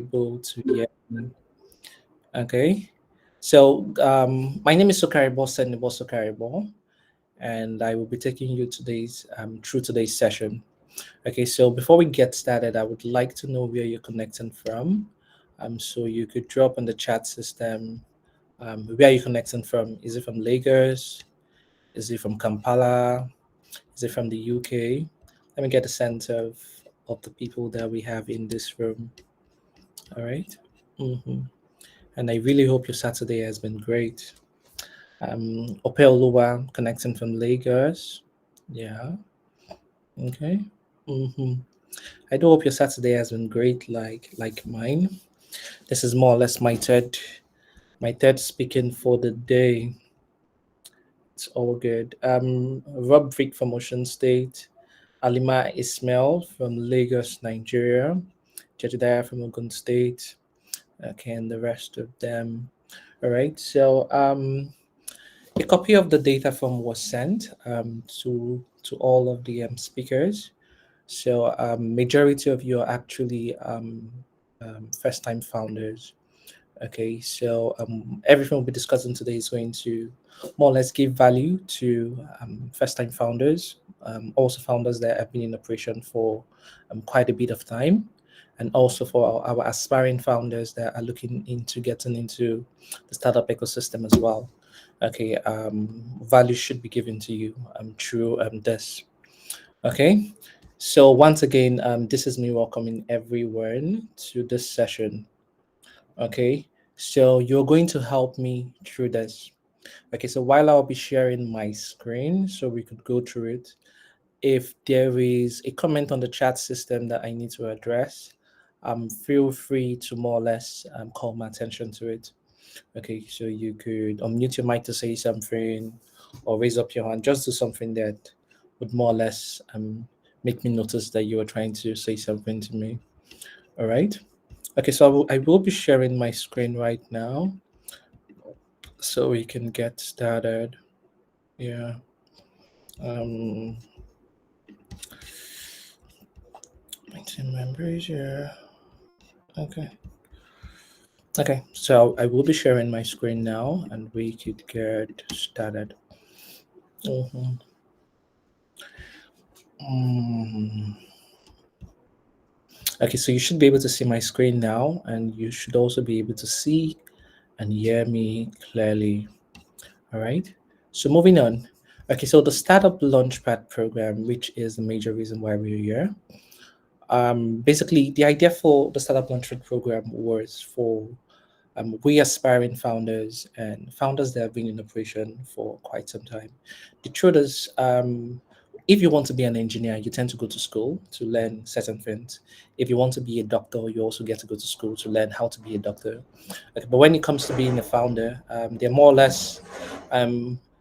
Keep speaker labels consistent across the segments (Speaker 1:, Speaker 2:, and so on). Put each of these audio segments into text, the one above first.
Speaker 1: able to hear me. Okay. So my name is Sokaribo Sendibo Sokaribo, and I will be taking you today's through today's session. Okay. So before we get started, I would like to know where you're connecting from. So you could drop in the chat system. Where are you connecting from? Is it from Lagos? Is it from Kampala? Is it from the UK? Let me get a sense of the people that we have in this room. All right. Mm-hmm. And I really hope your Saturday has been great. Opeoluwa connecting from Lagos. Yeah. Okay. Mm-hmm. I do hope your Saturday has been great, like mine. This is more or less my third speaking for the day. It's all good. Rob Vic from Ocean State, Alima Ismail from Lagos, Nigeria, Jedediah from Ogun State, okay, and the rest of them. All right. So a copy of the data form was sent to all of the speakers. So majority of you are actually first-time founders. Okay, so everything we'll be discussing today is going to more or less give value to first-time founders, also founders that have been in operation for quite a bit of time, and also for our aspiring founders that are looking into getting into the startup ecosystem as well. Okay, value should be given to you through this. Okay, so once again, this is me welcoming everyone to this session. Okay, so you're going to help me through this. Okay, so while I'll be sharing my screen so we could go through it, if there is a comment on the chat system that I need to address, feel free to more or less call my attention to it. Okay, so you could unmute your mic to say something or raise up your hand, just do something that would more or less make me notice that you are trying to say something to me. All right. Okay, so I will be sharing my screen right now so we can get started. Yeah. Um, my team members here. Okay. Okay, so I will be sharing my screen now and we could get started. Mhm. Mm. Okay, so you should be able to see my screen now, and you should also be able to see and hear me clearly. All right. So moving on. Okay, so the Startup Launchpad Program, which is the major reason why we're here. Basically, the idea for the Startup Launchpad Program was for we aspiring founders and founders that have been in operation for quite some time. The truth is, if you want to be an engineer, you tend to go to school to learn certain things. If you want to be a doctor, you also get to go to school to learn how to be a doctor. Okay, but when it comes to being a founder, they're more or less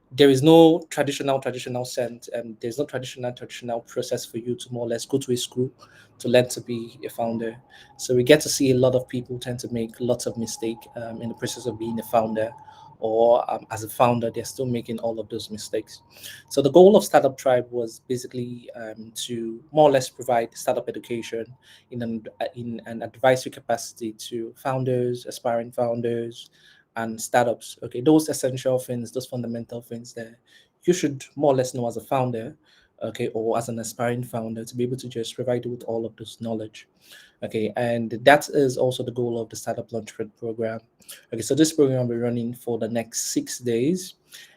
Speaker 1: there is no traditional sense, there's no traditional process for you to more or less go to a school to learn to be a founder. So we get to see a lot of people tend to make lots of mistake in the process of being a founder, or as a founder, they're still making all of those mistakes. So the goal of Startup Tribe was basically to more or less provide startup education in an advisory capacity to founders, aspiring founders, and startups. Okay, those essential things, those fundamental things that you should more or less know as a founder, okay, or as an aspiring founder, to be able to just provide you with all of this knowledge. Okay, and that is also the goal of the Startup Launchpad program. Okay, so this program will be running for the next 6 days,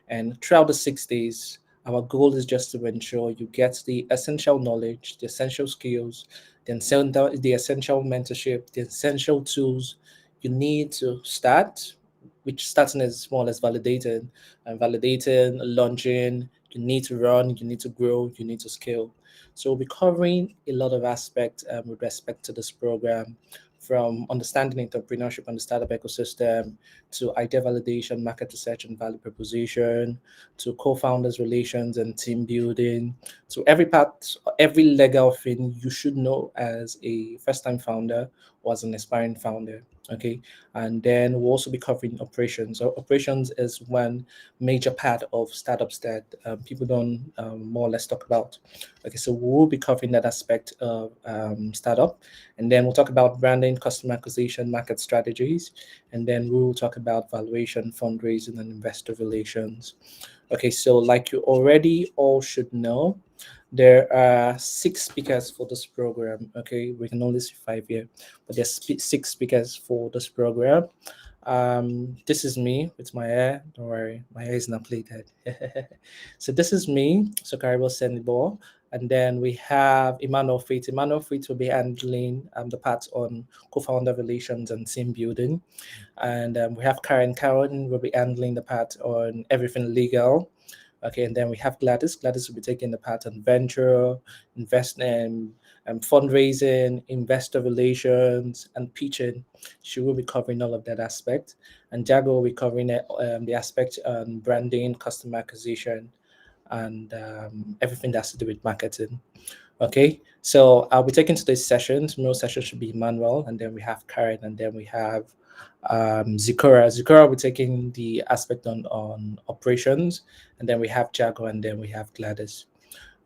Speaker 1: and throughout the 6 days, our goal is just to ensure you get the essential knowledge, the essential skills, the essential mentorship, the essential tools you need to start, which starting is more or less validating, launching. You need to run, you need to grow, you need to scale. So we'll be covering a lot of aspects with respect to this program, from understanding entrepreneurship and the startup ecosystem to idea validation, market research, and value proposition, to co-founders relations and team building, to every part, every legal thing you should know as a first-time founder or as an aspiring founder. Okay, and then we'll also be covering operations. So operations is one major part of startups that people don't more or less talk about. Okay, so we'll be covering that aspect of startup, and then we'll talk about branding, customer acquisition, market strategies, and then we'll talk about valuation, fundraising, and investor relations. Okay, so like you already all should know, there are six speakers for this program. Okay, we can only see five here, but there's six speakers for this program. This is me with my hair. Don't worry, my hair is not plaited. So this is me, so Karibal Senibor. And then we have Emmanuel Faith. Emmanuel Faith will be handling the part on co-founder relations and team building. And we have Karen. Karen will be handling the part on everything legal. Okay, and then we have Gladys. Gladys will be taking the part on venture, investment, fundraising, investor relations, and pitching. She will be covering all of that aspect. And Jago will be covering the aspect on branding, customer acquisition, and everything that's to do with marketing. Okay, so I'll be taking today's session. Tomorrow's session should be Manuel, and then we have Karen, and then we have Zikora. Zikora will be taking the aspect on operations, and then we have Jago, and then we have Gladys.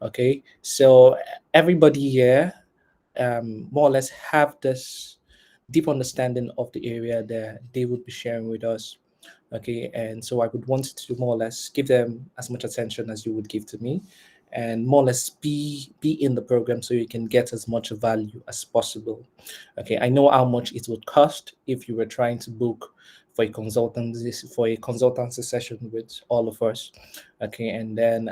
Speaker 1: Okay, so everybody here more or less have this deep understanding of the area that they would be sharing with us. Okay, and so I would want to more or less give them as much attention as you would give to me, and more or less be in the program so you can get as much value as possible. Okay, I know how much it would cost if you were trying to book for a consultancy session with all of us. Okay, and then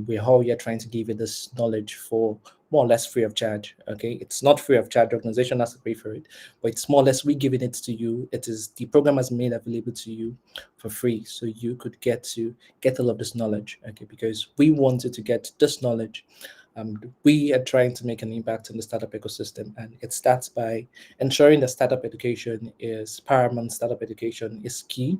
Speaker 1: we're all here trying to give you this knowledge for more or less free of charge. Okay, it's not free of charge. The organization has to pay for it, but it's more or less we giving it to you. It is the program has made available to you for free, so you could get all of this knowledge. Okay, because we wanted to get this knowledge. We are trying to make an impact in the startup ecosystem, and it starts by ensuring that startup education is paramount. Startup education is key,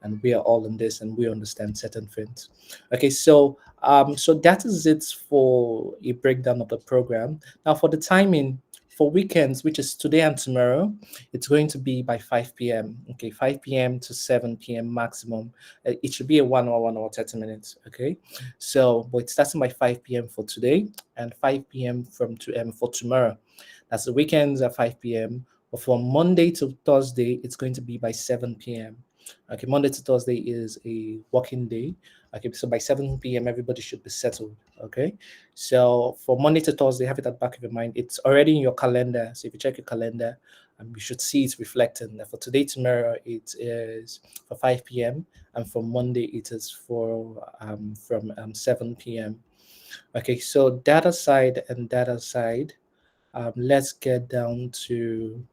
Speaker 1: and we are all in this, and we understand certain things. Okay, so that is it for a breakdown of the program. Now, for the timing for weekends, which is today and tomorrow, it's going to be by 5 p.m. Okay, 5 p.m. to 7 p.m. maximum. It should be a 1 hour, 30 minutes. Okay, so but it's starting by 5 p.m. for today and 5 p.m. from for tomorrow. That's the weekends at 5 p.m. But from Monday to Thursday, it's going to be by 7 p.m. Okay, Monday to Thursday is a working day. Okay, so by 7 p.m., everybody should be settled. Okay, so for Monday to Thursday, have it at the back of your mind. It's already in your calendar. So if you check your calendar, you should see it's reflecting. For today, tomorrow, it is for 5 p.m. And for Monday, it is for from 7 p.m. Okay, so data side and data side. Let's get down to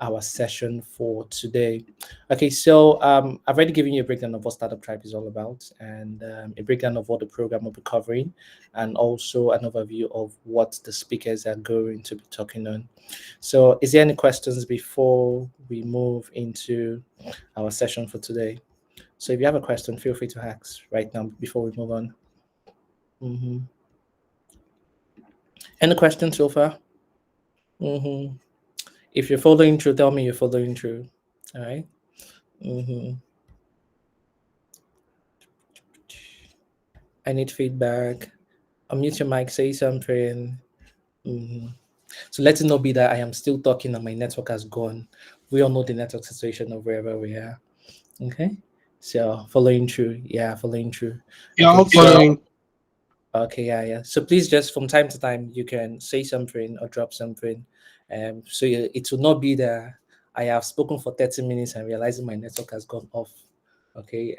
Speaker 1: our session for today. Okay, so I've already given you a breakdown of what Startup Tribe is all about, and a breakdown of what the program will be covering, and also an overview of what the speakers are going to be talking on. So, is there any questions before we move into our session for today? So, if you have a question, feel free to ask right now before we move on. Mm-hmm. Any questions so far? Mm-hmm. If you're following through, tell me you're following through. All right. Mm-hmm. I need feedback. Unmute your mic, say something. Mm-hmm. So let it not be that I am still talking and my network has gone. We all know the network situation of wherever we are. Okay. So following through. Yeah, following through.
Speaker 2: Yeah,
Speaker 1: Okay.
Speaker 2: I'm following.
Speaker 1: Okay, yeah. So please just from time to time you can say something or drop something. It will not be that I have spoken for 30 minutes and realizing my network has gone off. Okay.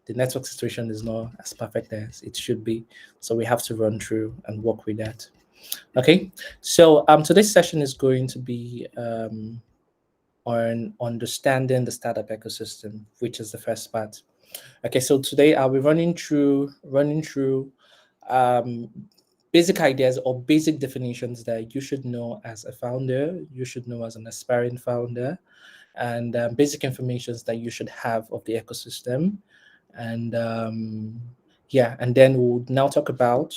Speaker 1: The network situation is not as perfect as it should be. So we have to run through and work with that. Okay. So today's session is going to be on understanding the startup ecosystem, which is the first part. Okay, so today I'll be running through um, basic ideas or basic definitions that you should know as a founder, you should know as an aspiring founder, and basic informations that you should have of the ecosystem. And yeah, and then we'll talk about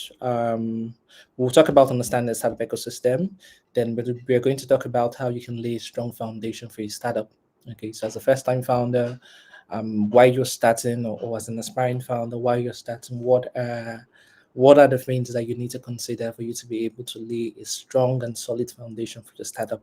Speaker 1: understanding the startup ecosystem. Then we're going to talk about how you can lay a strong foundation for a startup. Okay, so as a first time founder, while you're starting, or as an aspiring founder, while you're starting, what are the things that you need to consider for you to be able to lay a strong and solid foundation for your startup?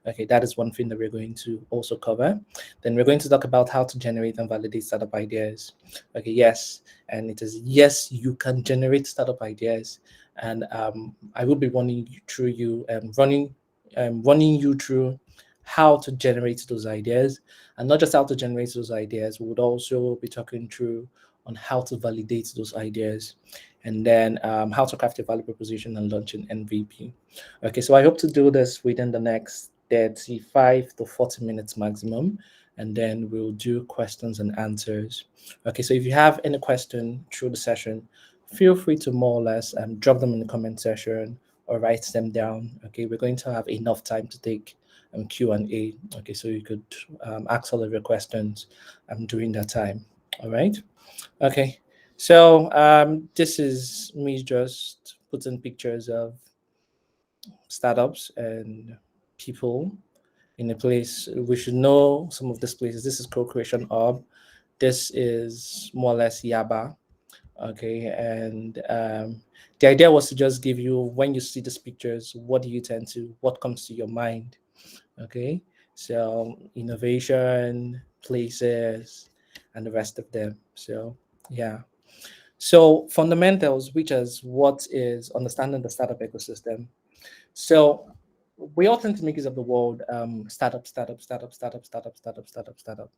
Speaker 1: Okay, that is one thing that we're going to also cover. Then we're going to talk about how to generate and validate startup ideas. Okay, yes, and it is yes, you can generate startup ideas, and I will be running you through running you through how to generate those ideas, and not just how to generate those ideas. We would also be talking through on how to validate those ideas, and then how to craft a value proposition and launch an MVP. Okay, so I hope to do this within the next 35 to 40 minutes maximum, and then we'll do questions and answers. Okay, so if you have any question through the session, feel free to more or less drop them in the comment section or write them down. Okay, we're going to have enough time to take Q&A. Okay, so you could ask all of your questions during that time. All right. Okay. So this is me just putting pictures of startups and people in a place. We should know some of these places. This is Co-Creation Hub. This is more or less Yaba. Okay, and the idea was to just give you, when you see these pictures, what comes to your mind? Okay, so innovation, places, and the rest of them. So yeah. So fundamentals, which is what is understanding the startup ecosystem. So we all tend to make use of the word startup, startup, startup, startup, startup, startup, startup, startup.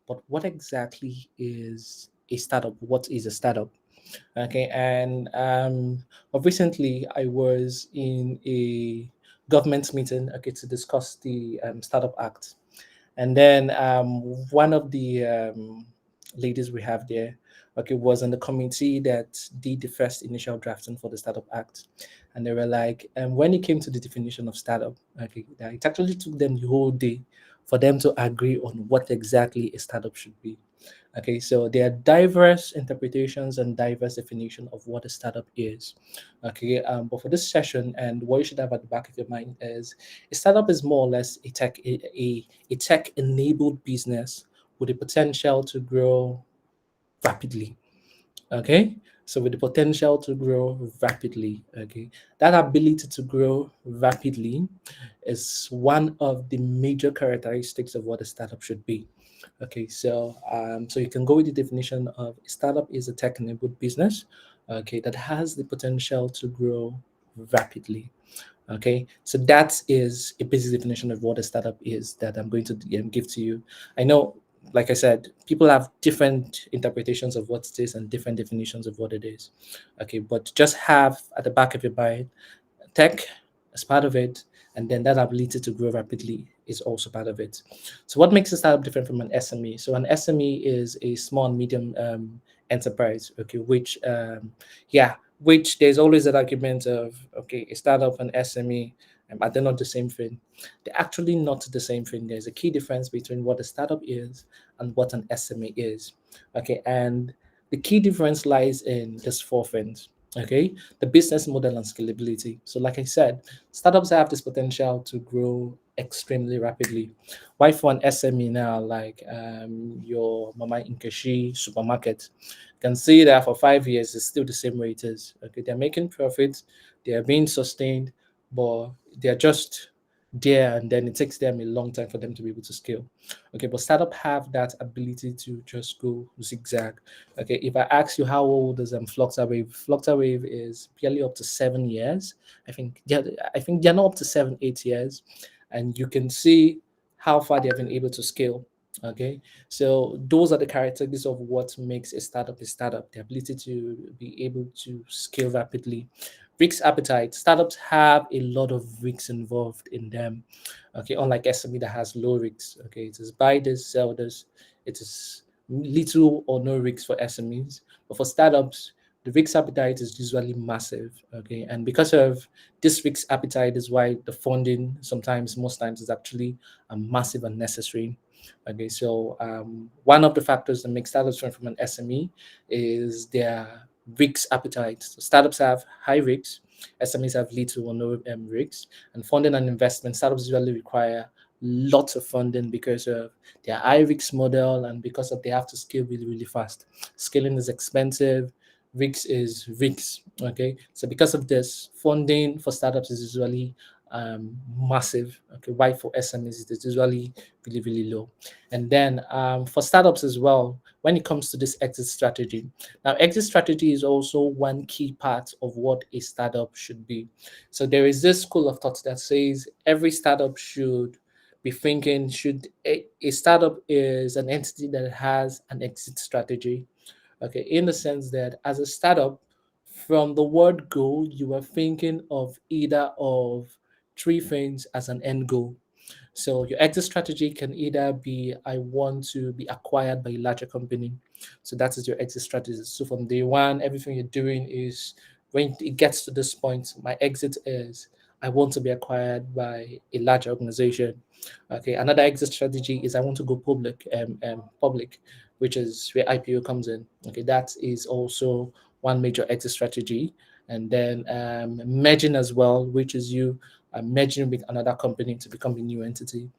Speaker 1: But what exactly is a startup? What is a startup? Okay, and but recently I was in a government meeting, okay, to discuss the Startup Act, and then one of the ladies we have there, okay, was on the committee that did the first initial drafting for the Startup Act, and they were like, when it came to the definition of startup, okay, that it actually took them the whole day for them to agree on what exactly a startup should be. Okay, so there are diverse interpretations and diverse definition of what a startup is. Okay, but for this session, and what you should have at the back of your mind is, a startup is more or less a tech enabled business with the potential to grow rapidly. Okay, so with the potential to grow rapidly. Okay, that ability to grow rapidly is one of the major characteristics of what a startup should be. Okay, so you can go with the definition of a startup is a tech-enabled business, okay, that has the potential to grow rapidly. Okay, so that is a basic definition of what a startup is that I'm going to give to you. I know, like I said, people have different interpretations of what it is and different definitions of what it is. Okay, but just have at the back of your mind, tech as part of it, and then that ability to grow rapidly is also part of it. So, what makes a startup different from an SME? So, an SME is a small and medium enterprise, okay, which there's always that argument of, okay, a startup and SME, are they not the same thing? They're actually not the same thing. There's a key difference between what a startup is and what an SME is, okay, and the key difference lies in these four things. Okay, the business model and scalability. So, like I said, startups have this potential to grow extremely rapidly. Why for an SME now, like your Mama Nkechi supermarket, can see that for 5 years it's still the same way it is. Okay, they're making profits, they are being sustained, but they're just there, and then it takes them a long time for them to be able to scale. Okay, but startup have that ability to just go zigzag. Okay, if I ask you how old is Flocktawave, Flocktawave is barely up to 7 years. I think they're not up to 7, 8 years, and you can see how far they have been able to scale. Okay, so those are the characteristics of what makes a startup a startup: the ability to be able to scale rapidly. Risk appetite. Startups have a lot of risks involved in them. Okay, unlike SME that has low risks. Okay, it is buy this, sell this. It is little or no risks for SMEs, but for startups, the risk appetite is usually massive. Okay, and because of this risk appetite, is why the funding sometimes, most times, is actually massive and necessary. Okay, so one of the factors that make startups different from an SME is their risk appetite. So startups have high risks, SMEs have little or no risks, and funding and investment. Startups usually require lots of funding because of their high risk model and because of they have to scale really, really fast. Scaling is expensive, risk is risk. Okay, so because of this, funding for startups is usually massive. Okay, why for SMEs it is usually really, really low. And then for startups as well, when it comes to this exit strategy, now exit strategy is also one key part of what a startup should be. So there is this school of thought that says every startup should be thinking, should a startup is an entity that has an exit strategy. Okay, in the sense that as a startup, from the word go, you are thinking of either of three things as an end goal. So your exit strategy can either be I want to be acquired by a larger company. So that is your exit strategy. So from day one, everything you're doing is when it gets to this point, my exit is I want to be acquired by a large organization. Okay, another exit strategy is I want to go public, which is where IPO comes in. Okay, that is also one major exit strategy. And then merging as well, which is you merging with another company to become a new entity.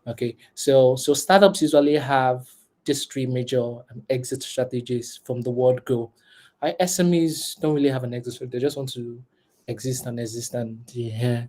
Speaker 1: Okay, so startups usually have these three major exit strategies from the word go. SMEs don't really have an exit strategy; they just want to exist and yeah.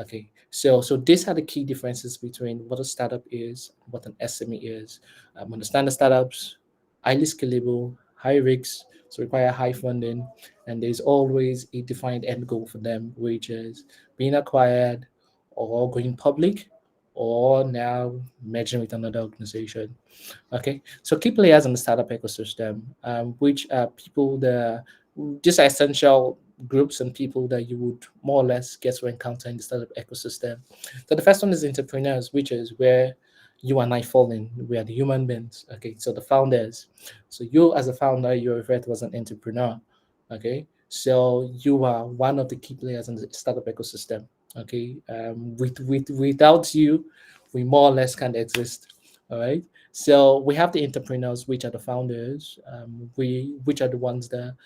Speaker 1: Okay, so these are the key differences between what a startup is, what an SME is. Understand the startups, highly scalable, high risks, so require high funding, and there's always a defined end goal for them, which is being acquired or going public or now merging with another organization. Okay, so key players in the startup ecosystem, which are people that just essential groups and people that you would more or less get to encounter in the startup ecosystem. So the first one is entrepreneurs, which is where you and I fall in. We are the human beings. Okay, so the founders. So you as a founder, you're referred to as an entrepreneur. Okay, so you are one of the key players in the startup ecosystem. Okay, without you, we more or less can't exist. All right. So we have the entrepreneurs, which are the founders, which are the ones that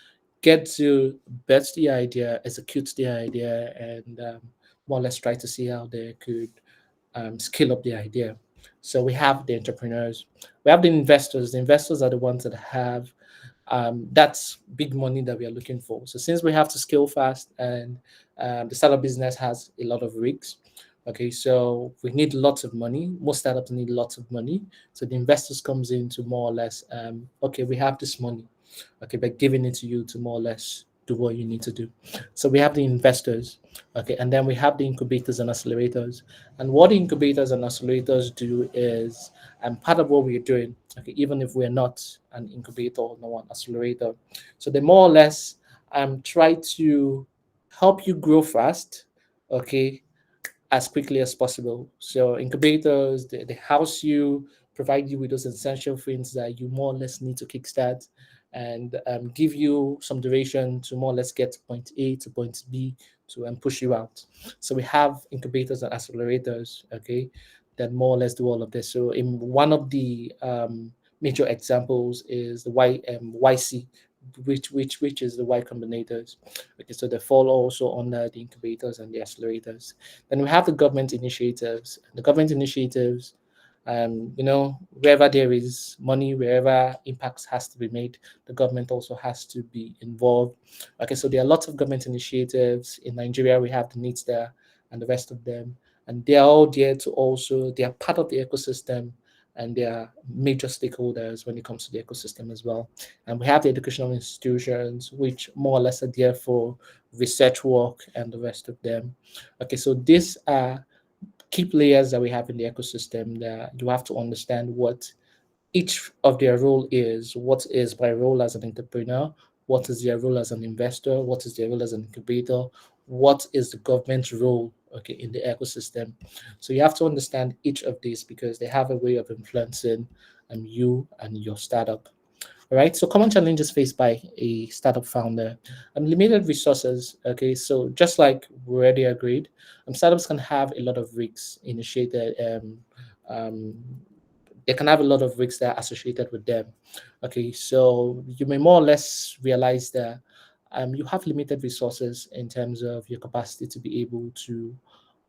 Speaker 1: get to bet the idea, execute the idea, and more or less try to see how they could scale up the idea. So we have the entrepreneurs, we have the investors. The investors are the ones that have that's big money that we are looking for. So since we have to scale fast and the startup business has a lot of risks, okay, so we need lots of money. Most startups need lots of money. So the investors comes in to more or less, okay, we have this money, okay, but giving it to you to more or less do what you need to do. So we have the investors, okay, and then we have the incubators and accelerators. And what the incubators and accelerators do is, and part of what we're doing, okay, even if we're not an incubator or no an accelerator, so they more or less try to help you grow fast, okay, as quickly as possible. So incubators, they house you, provide you with those essential things that you more or less need to kickstart, and give you some duration to more or less get to point A to point B to push you out. So we have incubators and accelerators, okay, that more or less do all of this. So in one of the major examples is the YC, which is the Y Combinators. Okay, so they fall also under the incubators and the accelerators. Then we have the government initiatives. The government initiatives, wherever there is money, wherever impacts has to be made, the government also has to be involved. Okay, so there are lots of government initiatives in Nigeria. We have the needs there and the rest of them, and they are all there to also they are part of the ecosystem and they are major stakeholders when it comes to the ecosystem as well. And we have the educational institutions, which more or less are there for research work and the rest of them. Okay, so these are key players that we have in the ecosystem that you have to understand what each of their role is. What is my role as an entrepreneur? What is their role as an investor? What is their role as an incubator? What is the government's role, okay, in the ecosystem? So you have to understand each of these because they have a way of influencing you and your startup. All right. So common challenges faced by a startup founder. Limited resources. Okay. So just like we already agreed, startups can have a lot of risks initiated. Um, they can have a lot of risks that are associated with them. Okay. So you may more or less realize that you have limited resources in terms of your capacity to be able to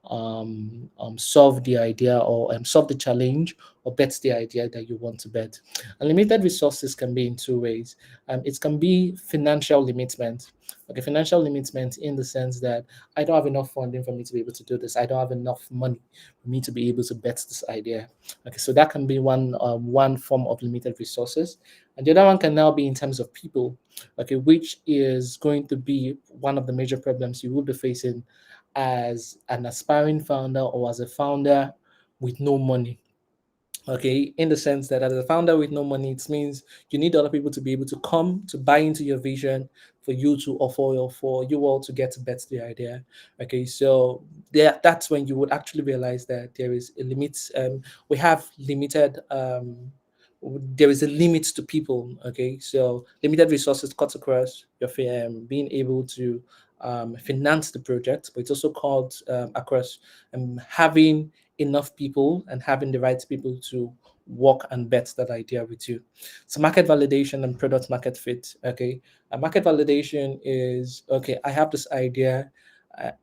Speaker 1: solve the idea, or solve the challenge, or bet the idea that you want to bet. Unlimited resources can be in two ways. It can be financial limitment. Okay, financial limitment in the sense that I don't have enough funding for me to be able to do this. I don't have enough money for me to be able to bet this idea. Okay, so that can be one form of limited resources, and the other one can now be in terms of people. Okay, which is going to be one of the major problems you will be facing as an aspiring founder or as a founder with no money. Okay, in the sense that as a founder with no money, it means you need other people to be able to come to buy into your vision for you to offer, or for you all to get to bet the idea. Okay, so that's when you would actually realize that there is a limit. We have limited. There is a limit to people. Okay, so limited resources cuts across your being able to finance the project, but it's also called across having enough people and having the right people to work and bet that idea with you. So market validation and product market fit. Okay, market validation is okay. I have this idea,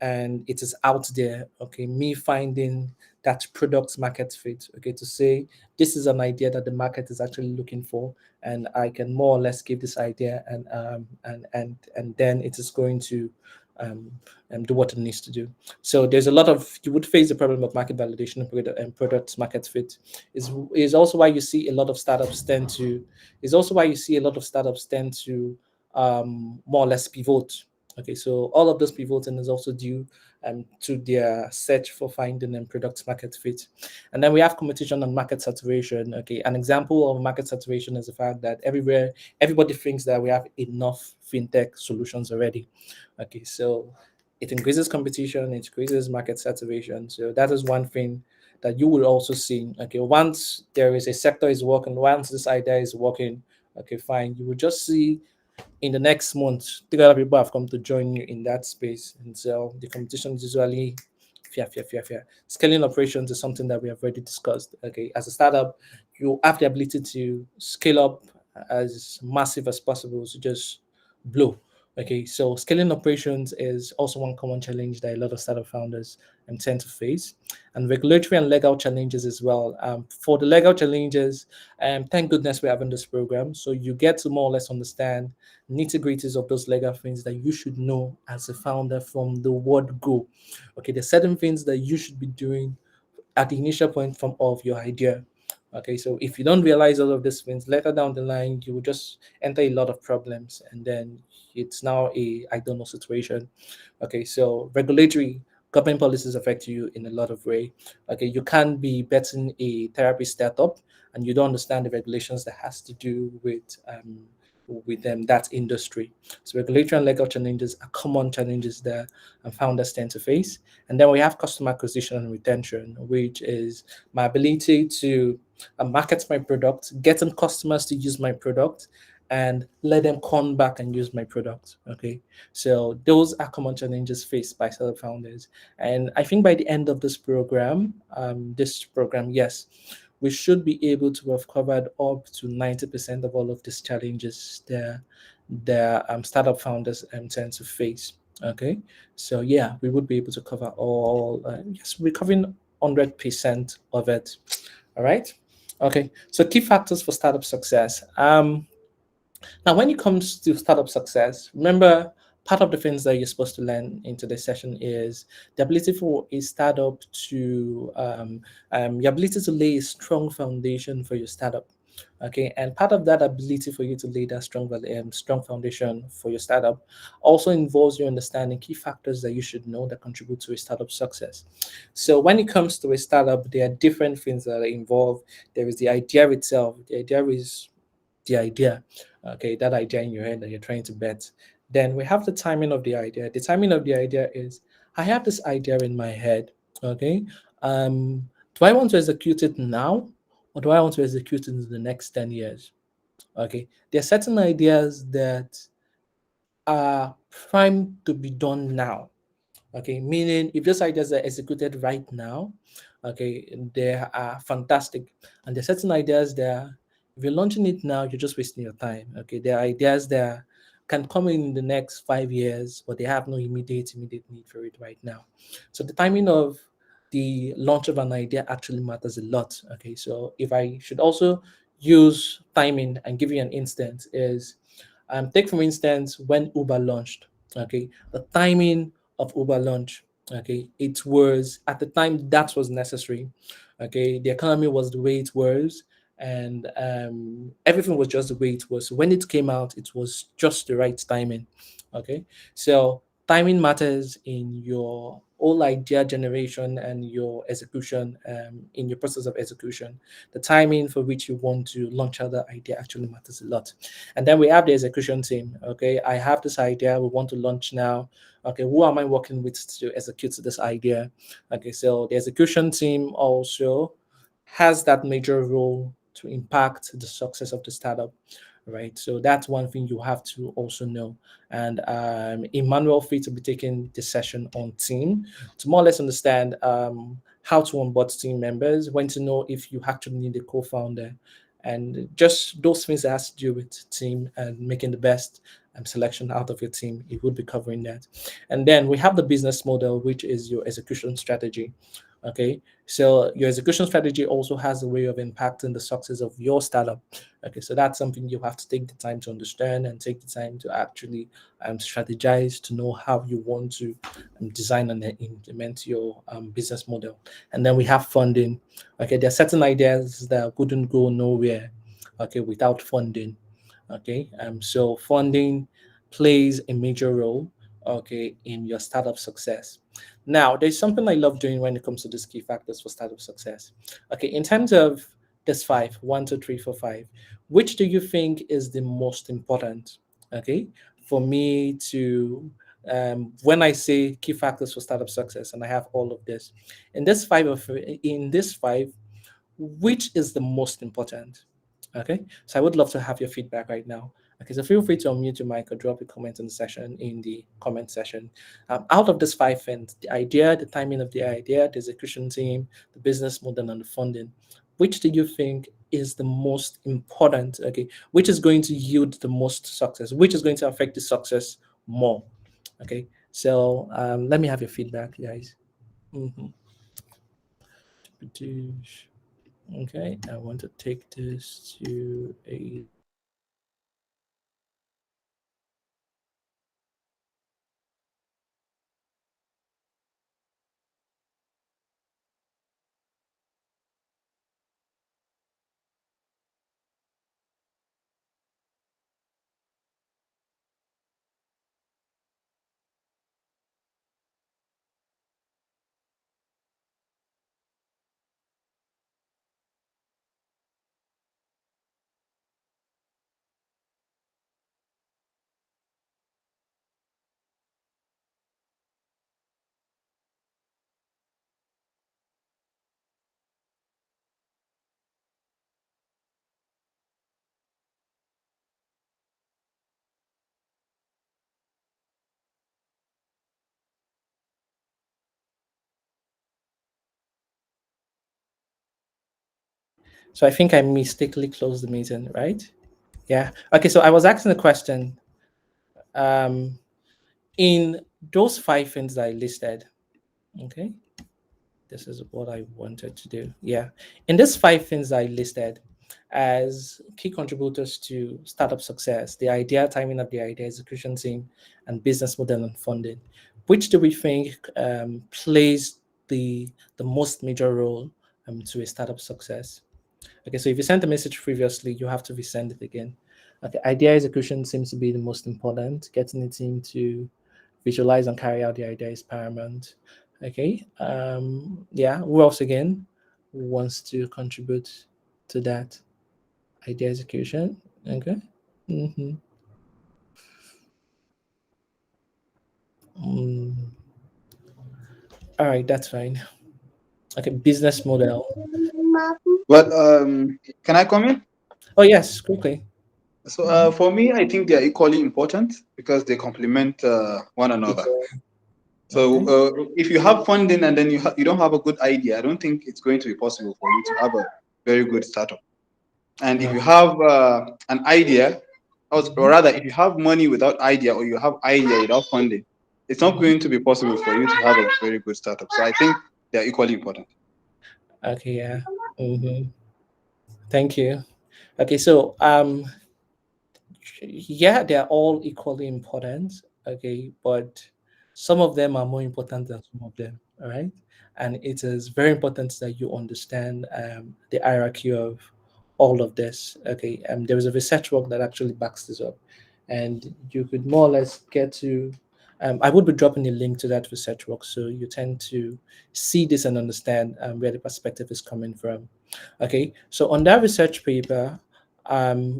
Speaker 1: and it is out there. Okay, me finding that product market fit. Okay, to say this is an idea that the market is actually looking for, and I can more or less give this idea, and then it is going to um, do what it needs to do. So there's a lot of you would face the problem of market validation and product market fit. Is also why you see a lot of startups tend to is also why you see a lot of startups tend to more or less pivot. Okay, so all of this pivoting is also due to their search for finding and product market fit. And then we have competition and market saturation. Okay, an example of market saturation is the fact that everybody thinks that we have enough fintech solutions already. Okay, so it increases competition, it increases market saturation. So that is one thing that you will also see. Okay, once there is a sector is working, once this idea is working, okay, fine, you will just see in the next month, three other people have come to join you in that space. And so the competition is usually fair. Scaling operations is something that we have already discussed. Okay, as a startup, you have the ability to scale up as massive as possible to just blow. Okay, so scaling operations is also one common challenge that a lot of startup founders tend to face, and regulatory and legal challenges as well. For the legal challenges, thank goodness we're having this program, so you get to more or less understand nitty-gritties of those legal things that you should know as a founder from the word go. Okay, there's certain things that you should be doing at the initial point from of your idea. Okay, so if you don't realize all of these things later down the line, you will just enter a lot of problems, and then it's now a I don't know situation. Okay, so regulatory government policies affect you in a lot of way. Okay, you can't be betting a therapy startup and you don't understand the regulations that has to do with that industry. So regulatory and legal challenges are common challenges that founders tend to face. And then we have customer acquisition and retention, which is my ability to market my product, getting customers to use my product, and let them come back and use my product. Okay, so those are common challenges faced by startup founders. And I think by the end of this program, yes, we should be able to have covered up to 90% of all of these challenges that startup founders tend to face. Okay, so yeah, we would be able to cover all. Yes, we're covering 100% of it. All right. Okay. So key factors for startup success. Now, when it comes to startup success, remember part of the things that you're supposed to learn in today's session is the ability for a startup to your ability to lay a strong foundation for your startup. Okay, and part of that ability for you to lay that strong foundation for your startup also involves you understanding key factors that you should know that contribute to a startup success. So when it comes to a startup, there are different things that are involved. There is the idea itself. The idea is the idea, okay, that idea in your head that you're trying to bet. Then we have the timing of the idea. The timing of the idea is I have this idea in my head, okay. Do I want to execute it now, or do I want to execute it in the next 10 years? Okay, there are certain ideas that are primed to be done now. Okay, meaning if those ideas are executed right now, okay, they are fantastic. And there are certain ideas that if you're launching it now, you're just wasting your time. Okay, there are ideas that can come in the next 5 years, but they have no immediate need for it right now. So the timing of the launch of an idea actually matters a lot. Okay, so if I should also use timing and give you an instance, is take for instance when Uber launched. Okay, the timing of Uber launch. Okay, it was at the time that was necessary. Okay, the economy was the way it was, and everything was just the way it was. So when it came out, it was just the right timing. Okay, so timing matters in your whole idea generation and your execution, in your process of execution. The timing for which you want to launch out the idea actually matters a lot. And then we have the execution team. Okay, I have this idea, we want to launch now. Okay, who am I working with to execute this idea? Okay, so the execution team also has that major role to impact the success of the startup, right? So that's one thing you have to also know. And Emmanuel Fee to be taking this session on team to more or less understand how to onboard team members, when to know if you actually need a co-founder, and just those things that has to do with team and making the best selection out of your team. It would be covering that. And then we have the business model, which is your execution strategy. Okay, so your execution strategy also has a way of impacting the success of your startup. Okay, so that's something you have to take the time to understand and take the time to actually strategize to know how you want to design and implement your business model. And then we have funding. Okay, there are certain ideas that wouldn't go nowhere, okay, without funding. Okay, so funding plays a major role, okay, in your startup success. Now, there's something I love doing when it comes to these key factors for startup success. Okay, in terms of this five, one, two, three, four, five, which do you think is the most important? Okay, for me to when I say key factors for startup success, and I have all of this in this five, which is the most important? Okay, so I would love to have your feedback right now. Okay, so feel free to unmute your mic or drop a comment in the session in the comment section. Out of this five things, the idea, the timing of the idea, the execution team, the business model, and the funding, which do you think is the most important? Okay, which is going to yield the most success? Which is going to affect the success more? Okay, so let me have your feedback, guys. Mm-hmm. Okay, I want to take this to a So I think I mistakenly closed the meeting, right? Yeah. Okay. So I was asking a question. Um, in those five things that I listed, okay, this is what I wanted to do. Yeah. In these five things I listed as key contributors to startup success, the idea, timing of the idea, execution team, and business model and funding, which do we think plays the most major role to a startup success? Okay, so if you sent a message previously, you have to resend it again. Okay, idea execution seems to be the most important. Getting the team to visualize and carry out the idea is paramount. Okay, yeah, who else again wants to contribute to that idea execution? Okay. Mm-hmm. Mm. All right, that's fine. Okay, business model.
Speaker 2: Well, can I come in?
Speaker 1: Oh, yes, quickly.
Speaker 2: So,
Speaker 1: Mhm.
Speaker 2: for me, I think they are equally important because they complement one another. So,
Speaker 1: Okay.
Speaker 2: if you have funding and then you don't have a good idea, I don't think it's going to be possible for you to have a very good startup. And if you
Speaker 1: Okay.
Speaker 2: have an idea, or
Speaker 1: Mhm.
Speaker 2: rather, if you have money without idea, or you have idea without funding, it's not
Speaker 1: Mhm.
Speaker 2: going to be possible for you to have a very good startup. So, I think They are equally important.
Speaker 1: Okay, yeah. Mm-hmm. Thank you. Okay, so yeah, they're all equally important. Okay, but some of them are more important than some of them. All right, and it is very important that you understand the hierarchy of all of this. Okay, there is a research work that actually backs this up, and you could more or less get to. I would be dropping a link to that research work, so you tend to see this and understand where the perspective is coming from. Okay, so on that research paper,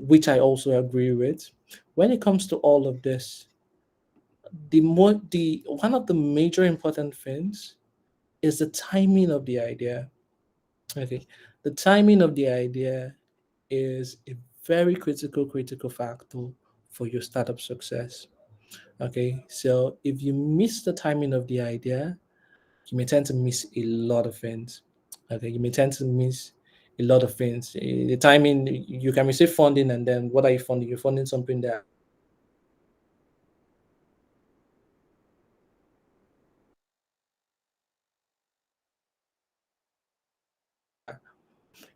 Speaker 1: which I also agree with, when it comes to all of this, the one of the major important things is the timing of the idea. Okay, the timing of the idea is a very critical factor for your startup success. Okay, so if you miss the timing of the idea, you may tend to miss a lot of things. Okay, you may tend to miss a lot of things. The timing, you can receive funding, and then what are you funding? You're funding something that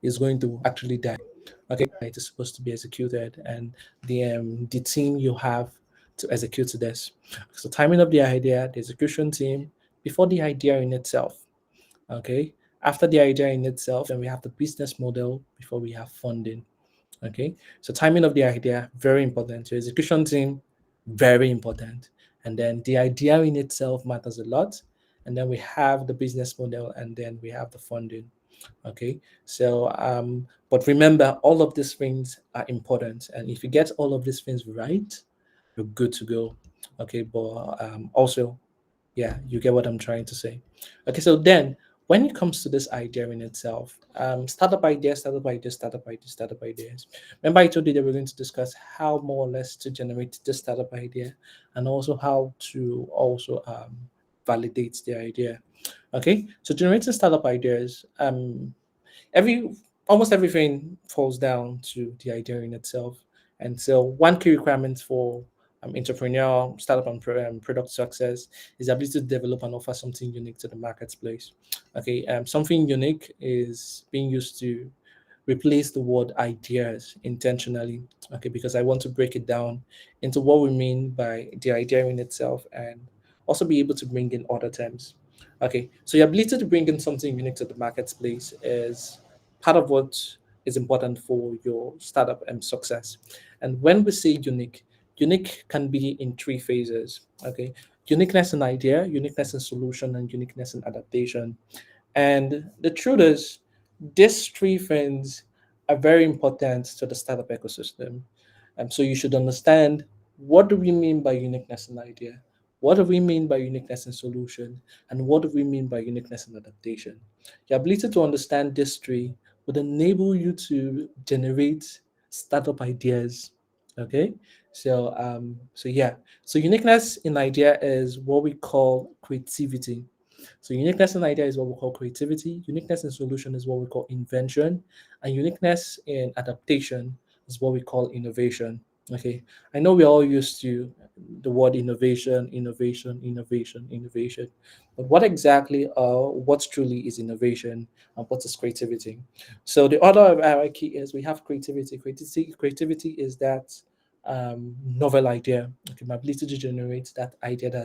Speaker 1: is going to actually die. Okay, it is supposed to be executed, and the team you have to execute this. So timing of the idea, the execution team, before the idea in itself. Okay, after the idea in itself, then we have the business model before we have funding. Okay, so timing of the idea very important. Your execution team very important, and then the idea in itself matters a lot. And then we have the business model, and then we have the funding. Okay, so but remember, all of these things are important, and if you get all of these things right, you're good to go. Okay, but also, yeah, you get what I'm trying to say. Okay, so then when it comes to this idea in itself, startup ideas, startup ideas, startup ideas, startup ideas. Remember, I told you that we're going to discuss how more or less to generate this startup idea, and also how to also validate the idea. Okay, so generating startup ideas, every almost everything falls down to the idea in itself. And so one key requirement for entrepreneurial startup and product success is the ability to develop and offer something unique to the marketplace. Okay, something unique is being used to replace the word ideas intentionally. Okay, because I want to break it down into what we mean by the idea in itself, and also be able to bring in other terms. Okay, so your ability to bring in something unique to the marketplace is part of what is important for your startup and success. And when we say unique, unique can be in three phases. Okay, uniqueness in idea, uniqueness in solution, and uniqueness in adaptation. And the truth is, these three things are very important to the startup ecosystem. So you should understand, what do we mean by uniqueness in idea? What do we mean by uniqueness in solution? And what do we mean by uniqueness in adaptation? Your ability to understand these three would enable you to generate startup ideas. Okay. So yeah. So uniqueness in idea is what we call creativity. So uniqueness in idea is what we call creativity. Uniqueness in solution is what we call invention, and uniqueness in adaptation is what we call innovation. Okay, I know we're all used to the word innovation, innovation, innovation, innovation, but what exactly, what truly is innovation, and what is creativity? So the order of hierarchy is we have creativity. Creativity is that novel idea. Okay, my ability to generate that idea that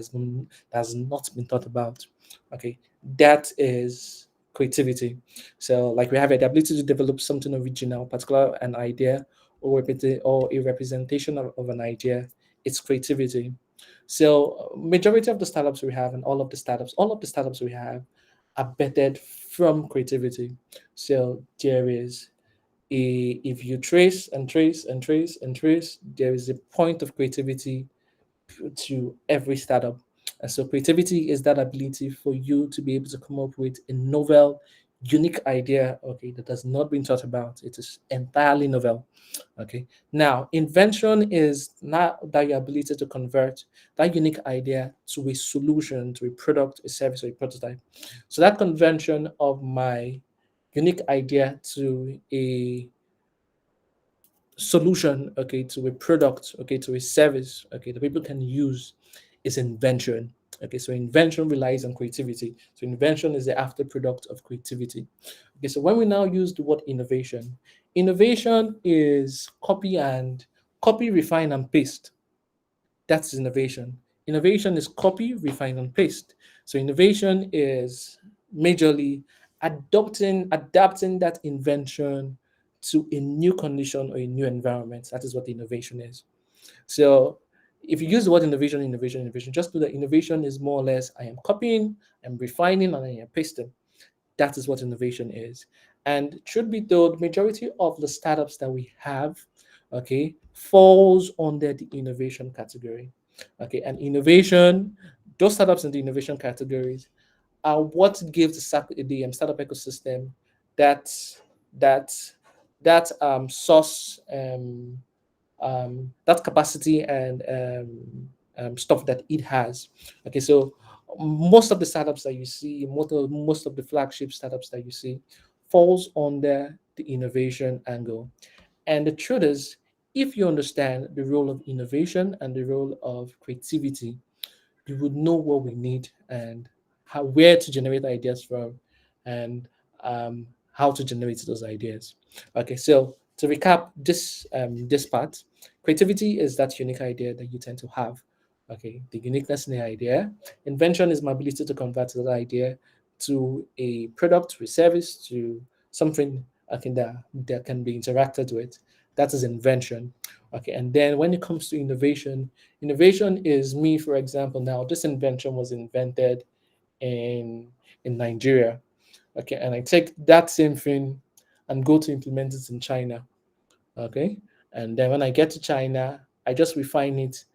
Speaker 1: has not been thought about. Okay, that is creativity. So, like we have the ability to develop something original, particular an idea or a representation of an idea. It's creativity. So, majority of the startups we have, and all of the startups we have, are bettered from creativity. So there is if you trace and trace and trace and trace, there is a point of creativity to every startup. And so creativity is that ability for you to be able to come up with a novel, unique idea, okay, that has not been thought about. It is entirely novel. Okay. Now, invention is not that your ability to convert that unique idea to a solution, to a product, a service, or a prototype. So that conversion of my unique idea to a solution, okay, to a product, okay, to a service, okay, that people can use is invention. Okay, so invention relies on creativity. So invention is the after product of creativity. Okay, so when we now use the word innovation, innovation is copy, refine, and paste. That's innovation. Innovation is copy, refine, and paste. So innovation is majorly adapting that invention to a new condition or a new environment. That is what innovation is. So if you use the word innovation, just know that innovation is more or less I am copying, I'm refining, and I am pasting. That is what innovation is. And truth be told, majority of the startups that we have, okay, falls under the innovation category. Okay, and innovation, those startups in the innovation categories are what gives the startup ecosystem that that source that capacity and stuff that it has. Okay, so most of the startups that you see, most of the flagship startups that you see, falls under the innovation angle. And the truth is, if you understand the role of innovation and the role of creativity, you would know what we need and how where to generate ideas from and how to generate those ideas. Okay, so to recap this part, creativity is that unique idea that you tend to have. Okay, the uniqueness in the idea. Invention is my ability to convert that idea to a product, to a service, to something that can be interacted with. That is invention. Okay, and then when it comes to innovation, innovation is me, for example. Now, this invention was invented in Nigeria. Okay, and I take that same thing and go to implement it in China. Okay, and then when I get to China, I just refine it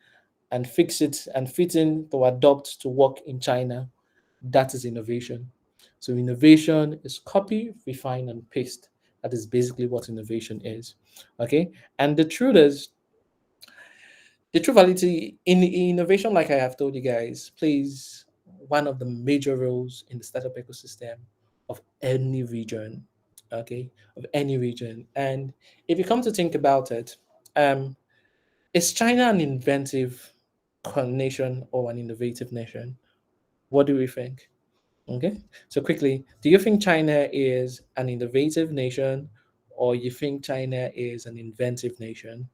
Speaker 1: and fix it and fit in to adopt to work in China. That is innovation. So innovation is copy, refine, and paste. That is basically what innovation is. Okay, and the true validity in innovation, like I have told you guys, plays one of the major roles in the startup ecosystem of any region. Okay, of any region. And if you come to think about it, um, is China an inventive nation or an innovative nation? What do we think? Okay, so quickly, do you think China is an innovative nation or you think China is an inventive nation?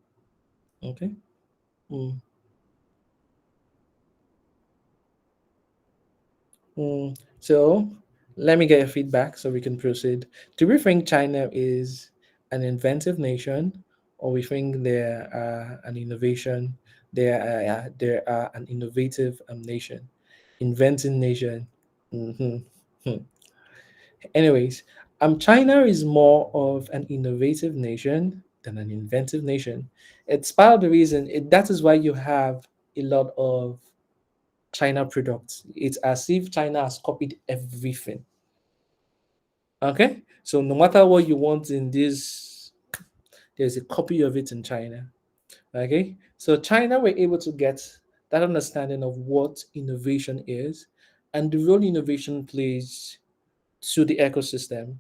Speaker 1: Okay. Mm. So let me get your feedback so we can proceed. Do we think China is an inventive nation, or we think they are an innovative nation, inventing nation? Mhm. Hmm. Anyways, China is more of an innovative nation than an inventive nation. It's part of the reason. That is why you have a lot of China products. It's as if China has copied everything. Okay, so no matter what you want in this, there's a copy of it in China. Okay, so China were able to get that understanding of what innovation is and the role innovation plays to the ecosystem,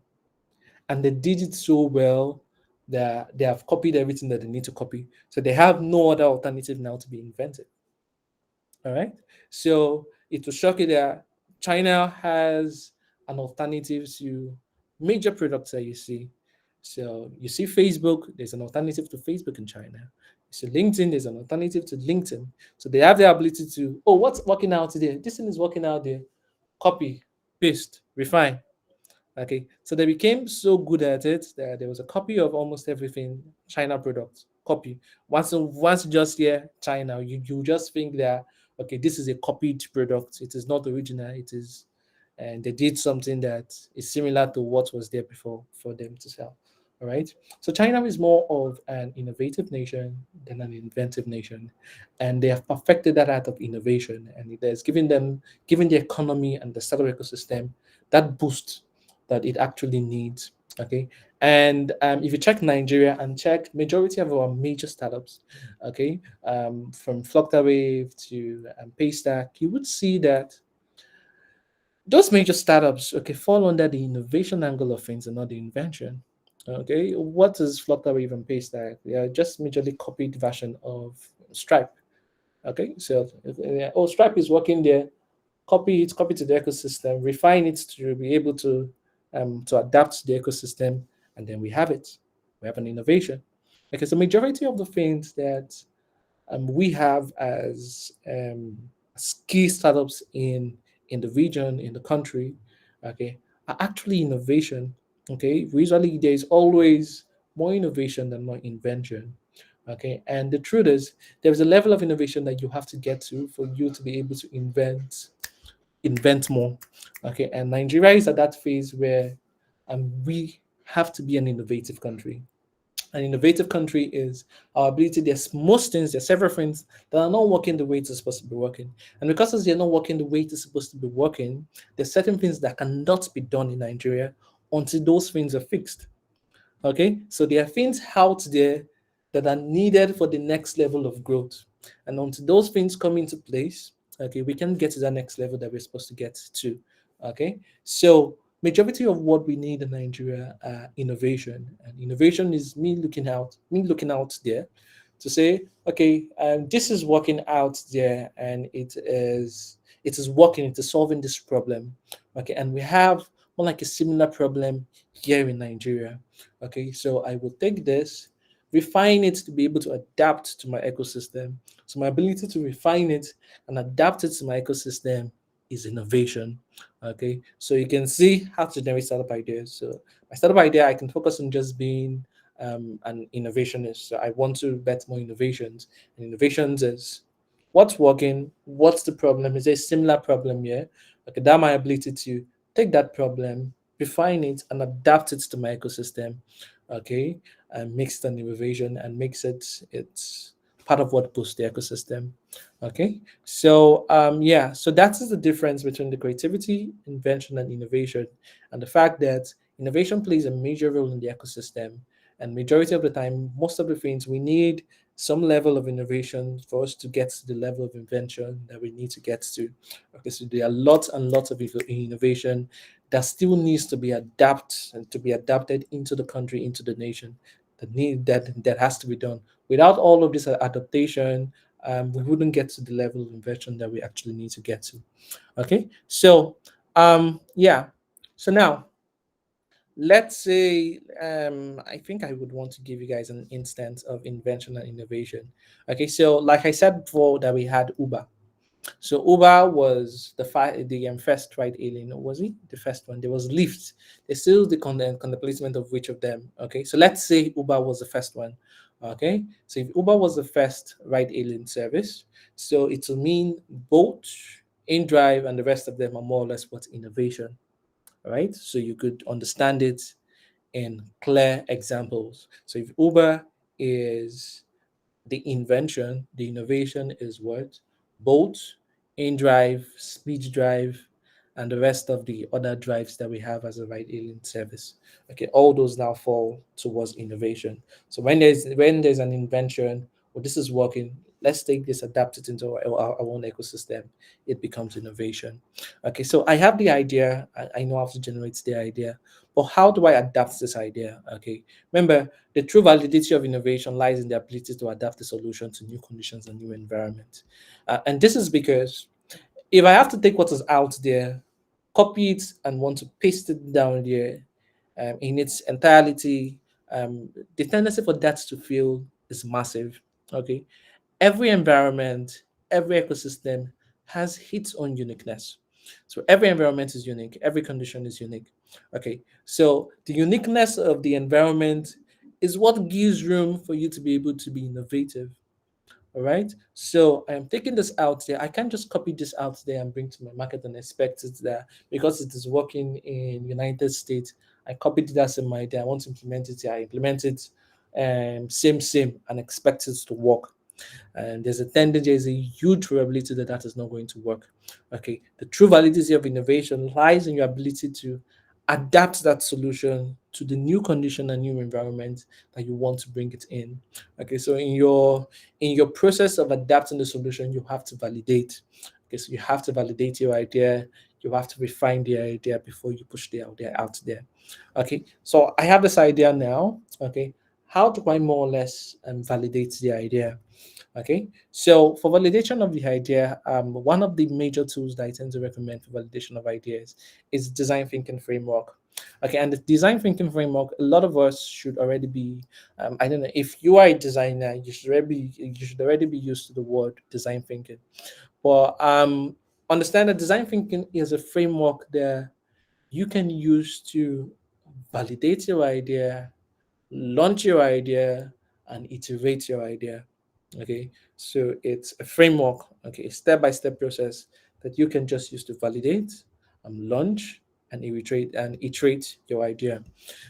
Speaker 1: and they did it so well that they have copied everything that they need to copy. So they have no other alternative now to be invented. All right. So it will shock you that China has an alternative to major products that you see. So you see Facebook, there's an alternative to Facebook in China. You see LinkedIn, there's an alternative to LinkedIn. So they have the ability to, oh, what's working out there? This thing is working out there. Copy, paste, refine. Okay, so they became so good at it that there was a copy of almost everything China products. Copy. Once you just hear China, you just think that okay, this is a copied product. It is not original. It is, and they did something that is similar to what was there before for them to sell. All right. So China is more of an innovative nation than an inventive nation, and they have perfected that art of innovation, and it has given the economy and the startup ecosystem that boost that it actually needs. Okay, and if you check Nigeria and check majority of our major startups, okay, from Flocktawave to Paystack, you would see that those major startups, okay, fall under the innovation angle of things and not the invention. Okay, what is Flocktawave and Paystack? They are just majorly copied version of Stripe. Okay, so oh, Stripe is working there. copy to the ecosystem, refine it to be able to adapt to the ecosystem, and then we have it. We have an innovation. Because the majority of the things that we have as key startups in the region, in the country, okay, are actually innovation. Okay, usually there is always more innovation than more invention. Okay, and the truth is there is a level of innovation that you have to get to for you to be able to invent more. Okay, and Nigeria is at that phase where we have to be an innovative country. An innovative country is our ability. There's most things, there's several things that are not working the way it's supposed to be working. And because they're not working the way it's supposed to be working, there's certain things that cannot be done in Nigeria until those things are fixed. Okay, so there are things out there that are needed for the next level of growth. And until those things come into place, okay, we can get to that next level that we're supposed to get to. Okay, so majority of what we need in Nigeria are innovation. And innovation is me looking out there to say, okay, this is working out there and it is working, it is solving this problem. Okay, and we have more like a similar problem here in Nigeria. Okay, so I will take this, refine it to be able to adapt to my ecosystem. So my ability to refine it and adapt it to my ecosystem is innovation. Okay, so you can see how to generate startup ideas. So my startup idea, I can focus on just being an innovationist. So I want to bet more innovations. And innovations is what's working, what's the problem? Is there a similar problem here? Okay, that my ability to take that problem, refine it, and adapt it to my ecosystem. Okay, and makes it an innovation and makes it's part of what boosts the ecosystem. Okay, so yeah, so that is the difference between the creativity, invention, and innovation, and the fact that innovation plays a major role in the ecosystem. And majority of the time, most of the things we need some level of innovation for us to get to the level of invention that we need to get to. Okay, so there are lots and lots of innovation that still needs to be adapted into the country, into the nation. That has to be done. Without all of this adaptation, we wouldn't get to the level of invention that we actually need to get to. Okay, so yeah, so now let's say I think I would want to give you guys an instance of invention and innovation. Okay, so like I said before that we had Uber. So Uber was the first ride alien, or was he the first one? There was Lyft. There's still the contemplation of which of them. Okay, so let's say Uber was the first one. Okay, so if Uber was the first ride alien service, so it will mean Bolt, InDrive, and the rest of them are more or less what innovation. All right, so you could understand it in clear examples. So if Uber is the invention, the innovation is what? Bolt, InDrive, Speed Drive, and the rest of the other drives that we have as a ride hailing service. Okay, all those now fall towards innovation. So when there's an invention, well, this is working. Let's take this, adapt it into our own ecosystem. It becomes innovation. Okay, so I have the idea. I know how to generate the idea, but how do I adapt this idea? Okay, remember the true validity of innovation lies in the ability to adapt the solution to new conditions and new environments. And this is because if I have to take what is out there, copy it, and want to paste it down there in its entirety, the tendency for that to fail is massive. Okay, every environment, every ecosystem has its own uniqueness. So every environment is unique, every condition is unique. Okay, so the uniqueness of the environment is what gives room for you to be able to be innovative. All right. So I am taking this out there. I can't just copy this out there and bring to my market and expect it there because it is working in United States. I copied it as in my idea. I want to implement it here. I implement it same and expect it to work, and there's a huge probability that that is not going to work. Okay, the true validity of innovation lies in your ability to adapt that solution to the new condition and new environment that you want to bring it in. Okay, so in your process of adapting the solution, you have to validate. Okay, so you have to validate your idea. You have to refine the idea before you push the idea out there. Okay, so I have this idea now. Okay, how do I more or less validate the idea? Okay, so for validation of the idea, one of the major tools that I tend to recommend for validation of ideas is design thinking framework. Okay, and the design thinking framework, a lot of us should already be. I don't know if you are a designer, you should already be used to the word design thinking. But understand that design thinking is a framework that you can use to validate your idea, launch your idea, and iterate your idea. Okay, so it's a framework, okay, a step-by-step process that you can just use to validate, launch, and iterate your idea.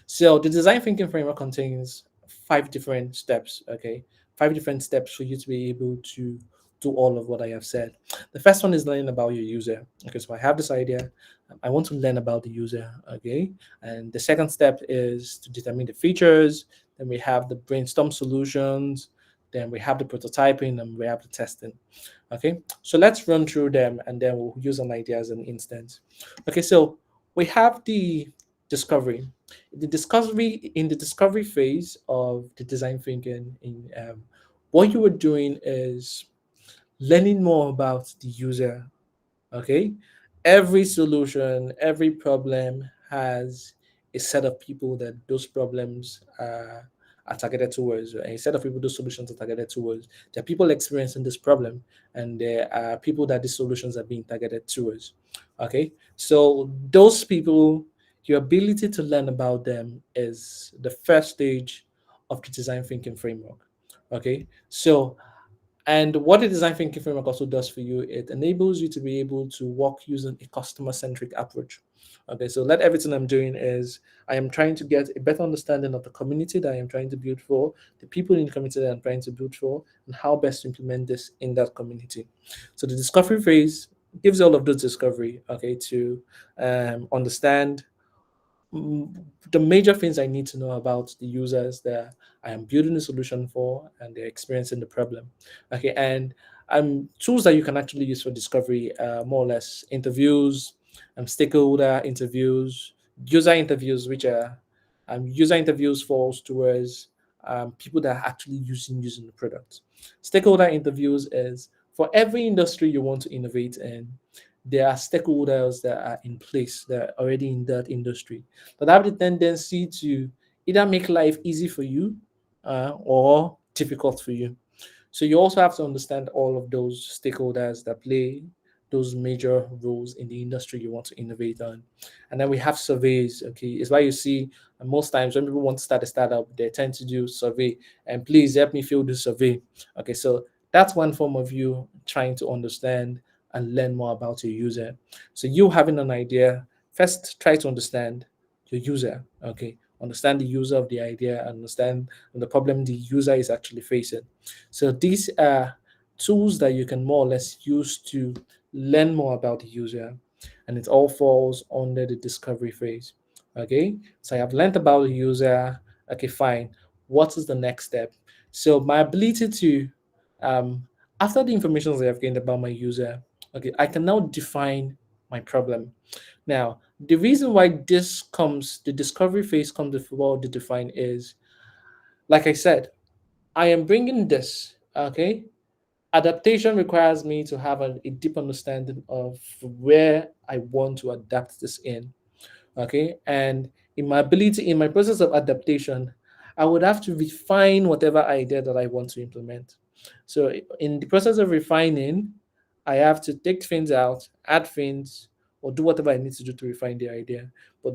Speaker 1: So the design thinking framework contains 5 different steps. Okay, 5 different steps for you to be able to do all of what I have said. The first one is learning about your user. Okay, so I have this idea. I want to learn about the user. Okay, and the second step is to determine the features. Then we have the brainstorm solutions. Then we have the prototyping and we have the testing. Okay, so let's run through them and then we'll use an idea as an instance. Okay, so we have the discovery. In the discovery phase of the design thinking, what you were doing is learning more about the user. Okay, every solution, every problem has a set of people that those problems are targeted towards, a set of people those solutions are targeted towards. There are people experiencing this problem, and there are people that these solutions are being targeted towards. Okay, so those people, your ability to learn about them is the first stage of the design thinking framework. Okay, so and what the design thinking framework also does for you, it enables you to be able to work using a customer centric approach. Okay, so let everything I'm doing is I am trying to get a better understanding of the community that I am trying to build for, the people in the community that I'm trying to build for, and how best to implement this in that community. So the discovery phase gives you all of those discovery, okay, to understand mm, the major things I need to know about the users that I am building the solution for and they're experiencing the problem. Okay, and tools that you can actually use for discovery, more or less interviews, stakeholder interviews, user interviews, which are user interviews falls towards people that are actually using the product. Stakeholder interviews is for every industry you want to innovate in. There are stakeholders that are in place that are already in that industry that have the tendency to either make life easy for you or difficult for you. So you also have to understand all of those stakeholders that play those major roles in the industry you want to innovate on. And then we have surveys. Okay, it's why you see most times when people want to start a startup, they tend to do survey and please help me fill this survey. Okay, so that's one form of you trying to understand and learn more about your user. So you having an idea, first try to understand your user. Okay, understand the user of the idea, understand the problem the user is actually facing. So these are tools that you can more or less use to learn more about the user, and it all falls under the discovery phase. Okay, so I have learned about the user. Okay, fine. What is the next step? So my ability to, um, after the information that I've gained about my user, okay, I can now define my problem. Now, the reason why the discovery phase comes before the define is, like I said, I am bringing this. Okay, adaptation requires me to have a deep understanding of where I want to adapt this in. Okay, and in my process of adaptation, I would have to refine whatever idea that I want to implement. So in the process of refining, I have to take things out, add things, or do whatever I need to do to refine the idea. But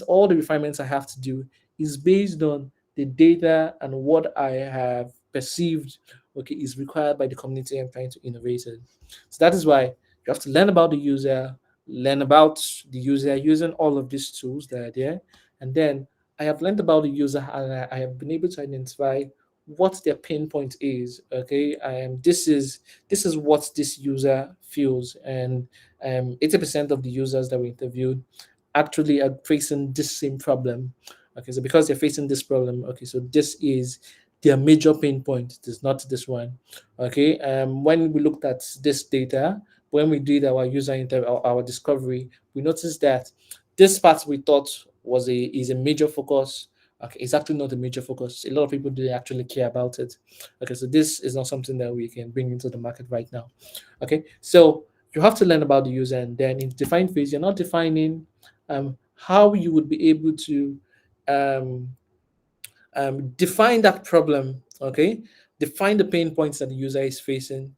Speaker 1: all the refinements I have to do is based on the data and what I have perceived, okay, is required by the community I'm trying to innovate in. So that is why you have to learn about the user, learn about the user using all of these tools that are there. And then I have learned about the user and I have been able to identify what their pain point is. Okay, this is what this user feels, and 80% of the users that we interviewed actually are facing this same problem. Okay, so because they're facing this problem, okay, so this is their major pain point. It is not this one. Okay, when we looked at this data, when we did our our discovery, we noticed that this part we thought is a major focus Okay, it's actually not a major focus. A lot of people do actually care about it. Okay, so this is not something that we can bring into the market right now. Okay, so you have to learn about the user, and then in define phase, you're not defining how you would be able to um, define that problem. Okay, define the pain points that the user is facing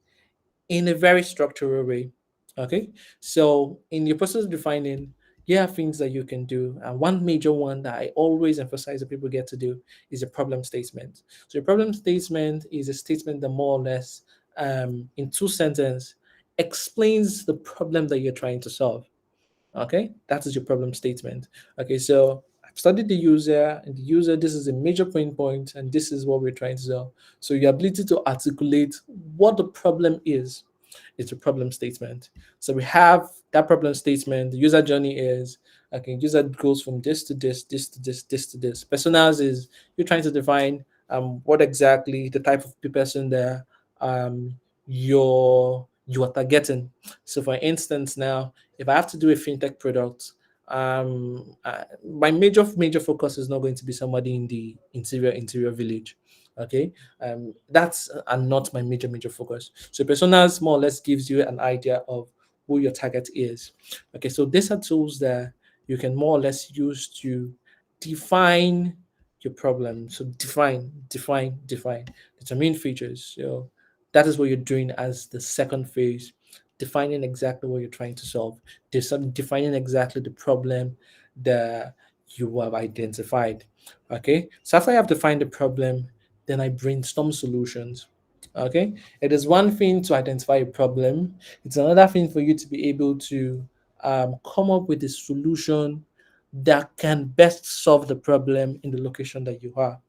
Speaker 1: in a very structural way. Okay, so in your process of defining, you have things that you can do, and one major one that I always emphasize that people get to do is a problem statement. So a problem statement is a statement that more or less, in two sentences, explains the problem that you're trying to solve. Okay, that is your problem statement. Okay, so I've studied the user, and the user, this is a major pain point, and this is what we're trying to solve. So your ability to articulate what the problem is a problem statement. So we have that problem statement. The user journey is, okay, user goes from this to this, this to this, this to this. Personas is you're trying to define what exactly the type of person there um you are targeting. So for instance, now if I have to do a fintech product, my major focus is not going to be somebody in the interior village. Okay, that's not my major focus. So personas more or less gives you an idea of who your target is. Okay, so these are tools that you can more or less use to define your problem. So define, determine features. So that is what you're doing as the second phase, defining exactly what you're trying to solve, defining exactly the problem that you have identified. Okay, so after I have defined the problem, then I brainstorm solutions. Okay, it is one thing to identify a problem, it's another thing for you to be able to come up with a solution that can best solve the problem in the location that you are.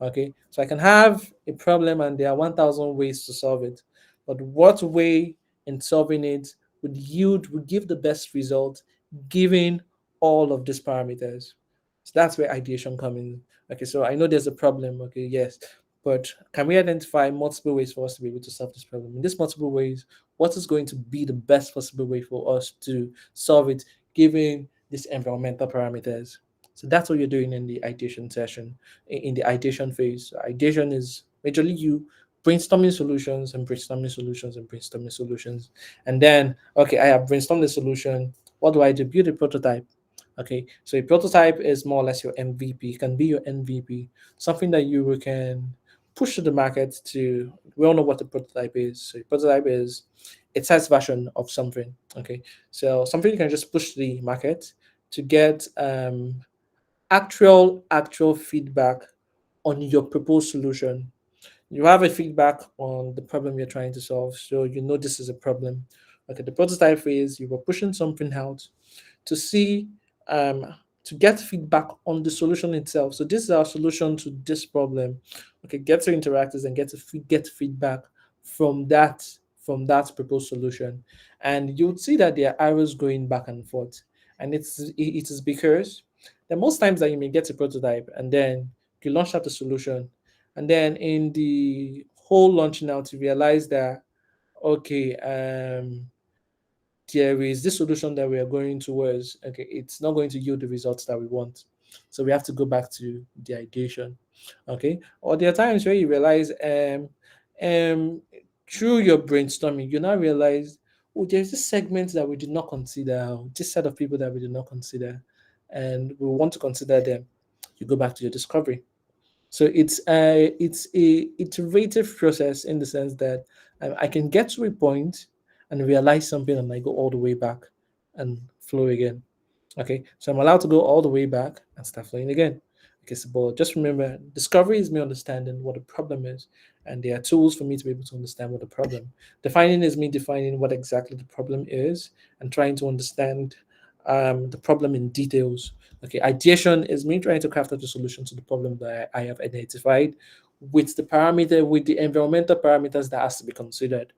Speaker 1: Okay, so I can have a problem and there are 1,000 ways to solve it, but what way in solving it would give the best result given all of these parameters? So that's where ideation comes in. Okay, so I know there's a problem. Okay, yes, but can we identify multiple ways for us to be able to solve this problem? In these multiple ways, what is going to be the best possible way for us to solve it given these environmental parameters? So that's what you're doing in the ideation session, in the ideation phase. So ideation is majorly you brainstorming solutions and brainstorming solutions and brainstorming solutions. And then, okay, I have brainstormed the solution. What do I do? Build a prototype. Okay, so a prototype is more or less your MVP. It can be your MVP, something that you can push to the market to. We all know what a prototype is. So a prototype is a test version of something. Okay, so something you can just push to the market to get actual feedback on your proposed solution. You have a feedback on the problem you're trying to solve, so you know this is a problem. Okay, the prototype phase, you were pushing something out to see um to get feedback on the solution itself. So this is our solution to this problem. Okay, get to interactors and get feedback from that proposed solution, and you would see that there are arrows going back and forth, and it is because that most times that you may get a prototype and then you launch out the solution, and then in the whole launching out you realize that okay, there is this solution that we are going towards. Okay, it's not going to yield the results that we want. So we have to go back to the ideation. Okay. Or there are times where you realize um through your brainstorming, you now realize, oh, there's this segment that we did not consider, or this set of people that we did not consider, and we want to consider them. You go back to your discovery. So it's a iterative process in the sense that I can get to a point and realize something, and I go all the way back and flow again. Okay, so I'm allowed to go all the way back and start flowing again. Okay, so but just remember, discovery is me understanding what the problem is, and there are tools for me to be able to understand what the problem. Defining is me defining what exactly the problem is and trying to understand the problem in details. Okay, ideation is me trying to craft out a solution to the problem that I have identified with the environmental parameters that has to be considered.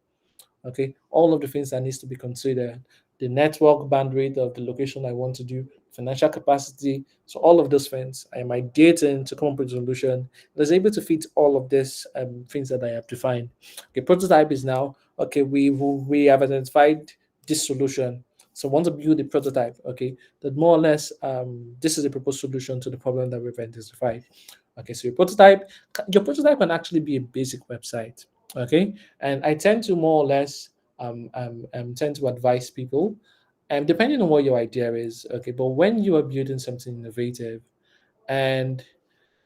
Speaker 1: Okay, all of the things that needs to be considered, the network bandwidth of the location I want to do, financial capacity. So all of those things I am ideating to come up with a solution that's able to fit all of these things that I have defined. Okay, prototype is now okay, we have identified this solution. So want to build a prototype, okay, that more or less this is a proposed solution to the problem that we've identified. Okay, so your prototype can actually be a basic website. Okay, and I tend to more or less tend to advise people, and depending on what your idea is, okay, but when you are building something innovative, and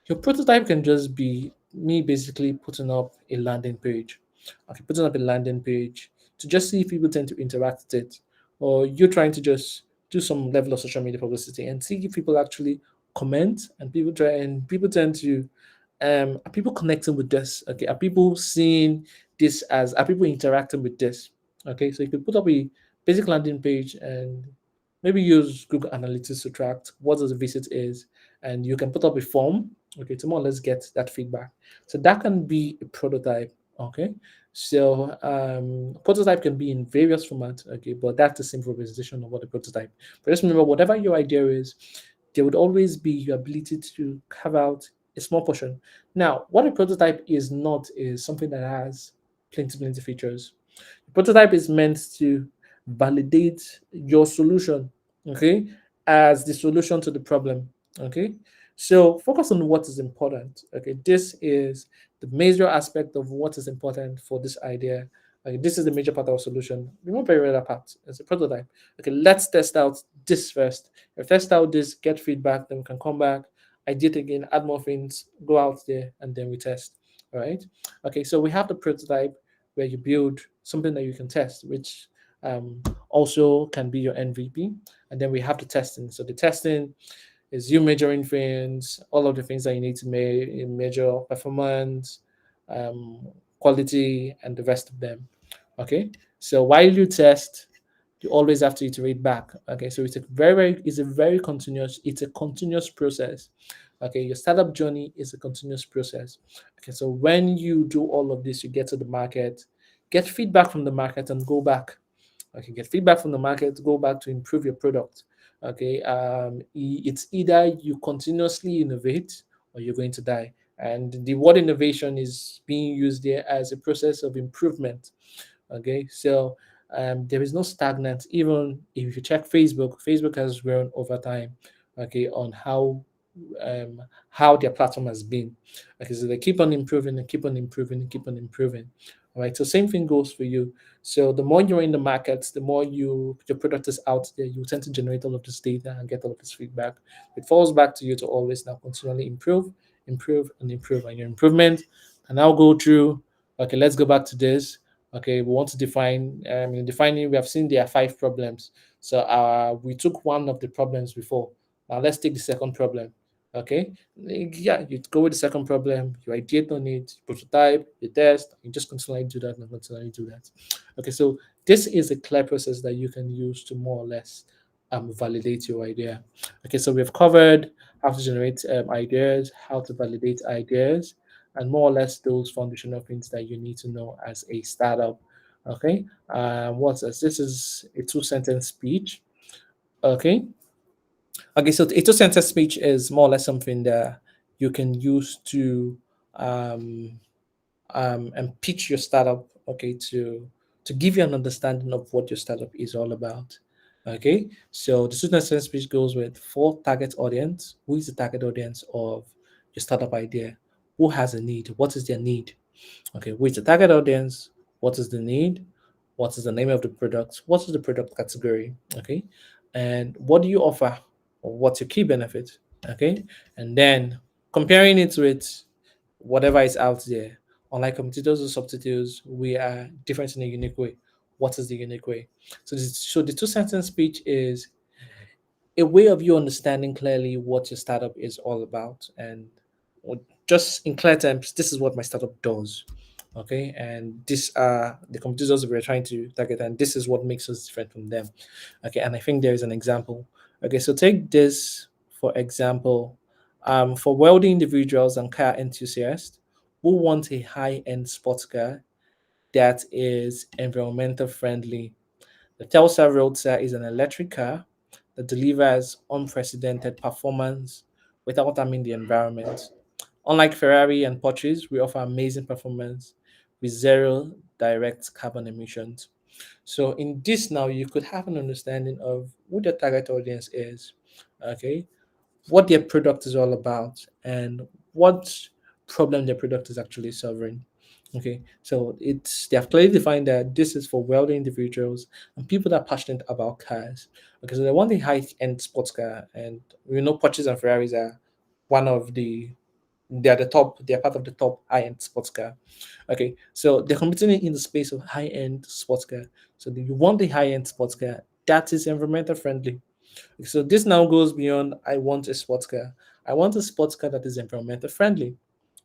Speaker 1: your prototype can just be me basically putting up a landing page. Okay, putting up a landing page to just see if people tend to interact with it, or you're trying to just do some level of social media publicity and see if people actually comment and people tend to are people connecting with this? Okay, are people seeing this as are people interacting with this? Okay, so you could put up a basic landing page and maybe use Google Analytics to track what the visit is, and you can put up a form, okay, to more or less get that feedback. So that can be a prototype, okay. So prototype can be in various formats, okay, but that's the simple representation of what a prototype. But just remember, whatever your idea is, there would always be your ability to carve out a small portion. Now, what a prototype is not is something that has plenty features. Prototype is meant to validate your solution, okay, as the solution to the problem, okay. So focus on what is important, okay. This is the major aspect of what is important for this idea. Okay, this is the major part of our solution. Remove very other part as a prototype. Okay, let's test out this first. If test out this, get feedback, then we can come back, ideate again, add more things, go out there, and then we test. All right. Okay, so we have the prototype where you build something that you can test, which also can be your MVP. And then we have the testing. So the testing is you measuring things, all of the things that you need to measure performance, um, quality, and the rest of them. Okay. So while you test, you always have to iterate back. Okay. So it's a continuous process. Okay. Your startup journey is a continuous process. Okay. So when you do all of this, you get to the market, get feedback from the market, and go back. Okay, get feedback from the market, go back to improve your product. Okay, it's either you continuously innovate or you're going to die. And the word innovation is being used there as a process of improvement. Okay, so there is no stagnant. Even if you check Facebook, Facebook has grown over time. Okay, on um, how their platform has been. Okay, so they keep on improving and keep on improving and keep on improving. All right, so same thing goes for you. So the more you're in the markets, the more your product is out there, you tend to generate all of this data and get all of this feedback. It falls back to you to always now continually improve, improve, and improve. And your improvement and now go through. Okay, let's go back to this. Okay, we want to define. In defining, we have seen there are five problems. So we took one of the problems before. Now let's take the second problem. Okay, yeah, you go with the second problem, you ideate on it, you prototype, you test, you just continually do that and continually do that. Okay, so this is a clear process that you can use to more or less validate your idea. Okay, so we've covered how to generate ideas, how to validate ideas, and more or less those foundational things that you need to know as a startup. Okay, what's this? This is a two-sentence speech. Okay, okay, so a two-sentence speech is more or less something that you can use to um, and pitch your startup, okay, to give you an understanding of what your startup is all about. Okay, so the student sense speech goes with for target audience. Who is the target audience of your startup idea? Who has a need? What is their need? Okay, who is the target audience? What is the need? What is the name of the product? What is the product category? Okay, and what do you offer? Or what's your key benefit? Okay, and then comparing it with whatever is out there. Unlike competitors or substitutes, we are different in a unique way. What is the unique way? So the two-sentence speech is a way of you understanding clearly what your startup is all about, and just in clear terms, this is what my startup does. Okay, and these are the competitors we're trying to target, and this is what makes us different from them. Okay, and I think there is an example. Okay, so take this for example. For wealthy individuals and car enthusiasts who want a high-end sports car that is environmental friendly, the Telsa Roadster is an electric car that delivers unprecedented performance without harming the environment. Unlike Ferrari and Porsches, we offer amazing performance with zero direct carbon emissions. So in this now, you could have an understanding of who the target audience is, okay, what their product is all about, and what problem their product is actually solving. Okay, so they have clearly defined that this is for wealthy individuals and people that are passionate about cars. Okay, so they want a high-end sports car, and we know Porsches and Ferraris are one of the they are the top, they are part of the top high-end sports car. Okay, so they're competing in the space of high-end sports car. So you want the high-end sports car that is environmental friendly. So this now goes beyond I want a sports car. I want a sports car that is environmental friendly.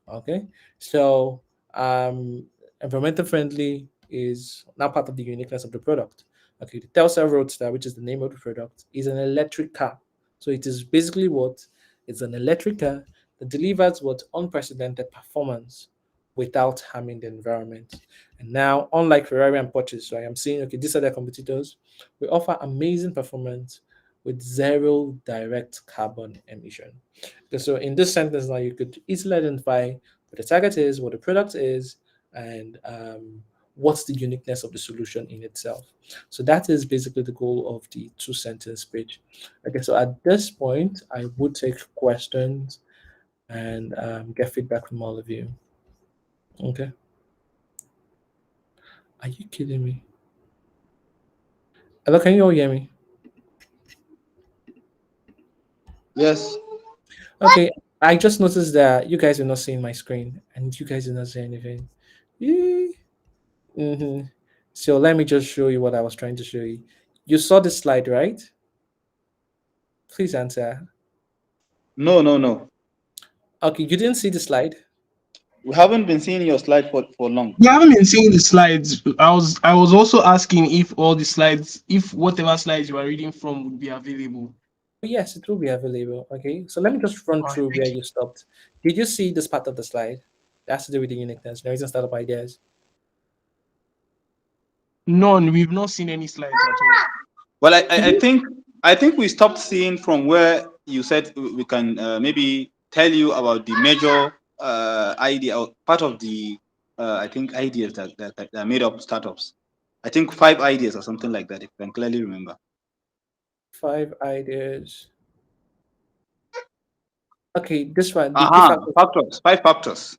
Speaker 1: Okay, so um, environmental friendly is now part of the uniqueness of the product. Okay, the Telsa Roadster, which is the name of the product, is an electric car. So it is basically what it's an electric car that delivers what unprecedented performance without harming the environment. And now, unlike Ferrari and Porsche, so I am saying, okay, these are their competitors. We offer amazing performance with zero direct carbon emission. Okay, so in this sentence now, you could easily identify what the target is, what the product is, and what's the uniqueness of the solution in itself. So that is basically the goal of the two sentence page. Okay, so at this point, I would take questions and get feedback from all of you. Okay, are you kidding me? Hello, can you all hear me?
Speaker 2: Yes.
Speaker 1: Okay, I just noticed that you guys are not seeing my screen and you guys are not saying anything. Mm-hmm. So let me just show you what I was trying to show you. You saw the slide, right? Please answer.
Speaker 2: No, no, no.
Speaker 1: Okay, you didn't see the slide.
Speaker 2: We haven't been seeing your slide for long.
Speaker 3: We haven't been seeing the slides. I was also asking if all the slides, if whatever slides you are reading from would be available.
Speaker 1: Oh, yes, it will be available. Okay, so let me just run
Speaker 3: All right,
Speaker 1: through where
Speaker 3: thank you.
Speaker 1: you stopped. Did you see this part of the slide? That's to do with the uniqueness, narrating startup ideas.
Speaker 3: None. We've not seen any slides at all.
Speaker 2: Well,
Speaker 1: Did you?
Speaker 2: I think we stopped seeing from where you said we can maybe tell you about the major idea or part of the I think ideas that made up startups. I think 5 ideas or something like that, if I can clearly remember.
Speaker 1: 5 ideas. Okay, this one, the
Speaker 2: Aha,
Speaker 1: factors.
Speaker 2: factors, 5 factors.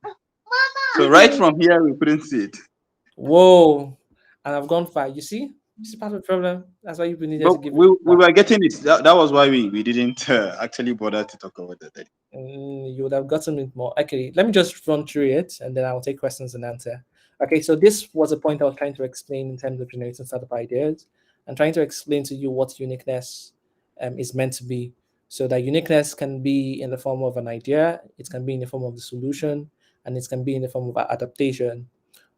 Speaker 2: So right from here we couldn't see it.
Speaker 1: Whoa, and I've gone far. You see part of the problem. That's why you needed
Speaker 2: But
Speaker 1: to give it.
Speaker 2: we were getting it. That was why we didn't actually bother to talk about that.
Speaker 1: You would have gotten it more. Okay, let me just run through it and then I'll take questions and answer. Okay, so this was a point I was trying to explain in terms of generating startup ideas and trying to explain to you what uniqueness is meant to be. So that uniqueness can be in the form of an idea, it can be in the form of the solution, and it can be in the form of adaptation.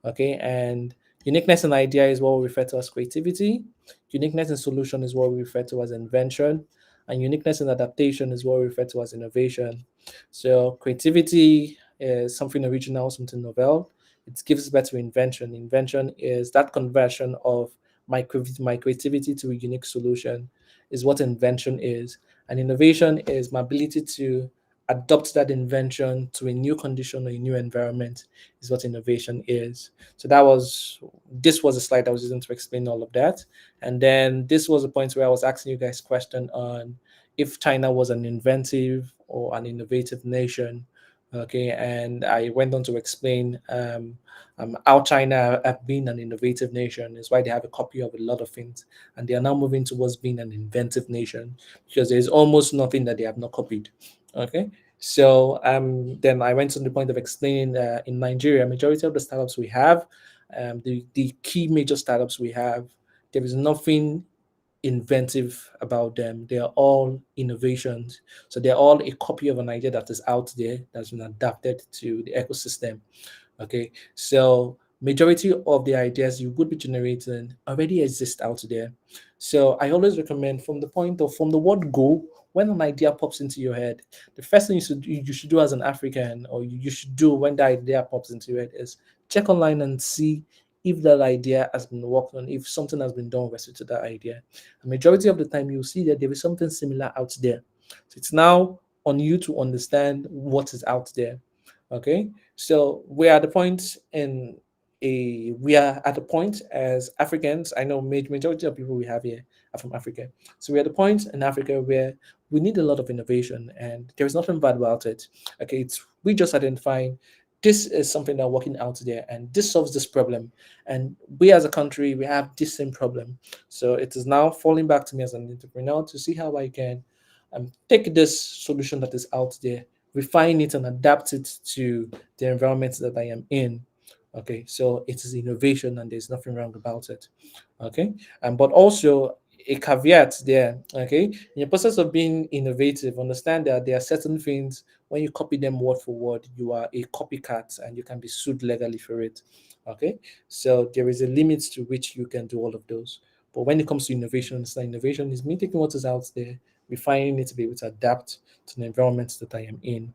Speaker 1: Okay, and uniqueness and idea is what we refer to as creativity. Uniqueness and solution is what we refer to as invention, and uniqueness and adaptation is what we refer to as innovation. So creativity is something original, something novel. It gives birth to invention. Invention is that conversion of my creativity to a unique solution, is what invention is. And innovation is my ability to adopt that invention to a new condition or a new environment, is what innovation is. So this was a slide I was using to explain all of that. And then this was a point where I was asking you guys question on if China was an inventive or an innovative nation. Okay, and I went on to explain how China have been an innovative nation is why they have a copy of a lot of things, and they are now moving towards being an inventive nation because there is almost nothing that they have not copied. Okay, so then I went to the point of explaining in Nigeria, majority of the startups we have, the key major startups we have, there is nothing inventive about them. They are all innovations. So they're all a copy of an idea that is out there that's been adapted to the ecosystem. Okay, so majority of the ideas you would be generating already exist out there. So I always recommend from the word go, when an idea pops into your head, the first thing you should do as an African, or you should do when that idea pops into your head, is check online and see if that idea has been worked on, if something has been done with respect to that idea. A majority of the time you'll see that there is something similar out there. So it's now on you to understand what is out there. Okay, so we're at the point we are at a point as Africans. I know majority of people we have here are from Africa, so we're at a point in Africa where we need a lot of innovation, and there is nothing bad about it. Okay, it's we just identifying this is something that working out there, and this solves this problem, and we as a country we have this same problem. So it is now falling back to me as an entrepreneur to see how I can take this solution that is out there, refine it, and adapt it to the environment that I am in. Okay, so it is innovation and there's nothing wrong about it. Okay, but also a caveat there. Okay, in the process of being innovative, understand that there are certain things when you copy them word for word, you are a copycat and you can be sued legally for it. Okay, so there is a limit to which you can do all of those. But when it comes to innovation, it's not innovation is me taking what is out there, refining it to be able to adapt to the environment that I am in.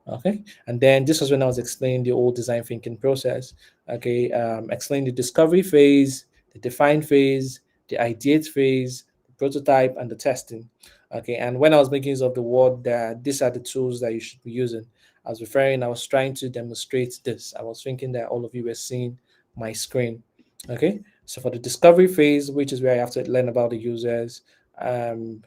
Speaker 1: Okay, and then this was when I was explaining the old design thinking process. Okay, explain the discovery phase, the define phase, the ideate phase, the prototype, and the testing. Okay, and when I was making use of the word that these are the tools that you should be using, I was trying to demonstrate this. I was thinking that all of you were seeing my screen. Okay, so for the discovery phase, which is where I have to learn about the users,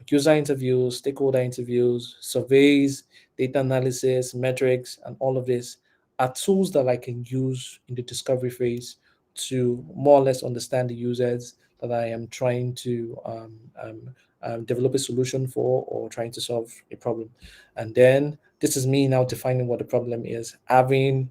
Speaker 1: user interviews, stakeholder interviews, surveys, data analysis, metrics, and all of this are tools that I can use in the discovery phase to more or less understand the users that I am trying to develop a solution for or trying to solve a problem. And then this is me now defining what the problem is, having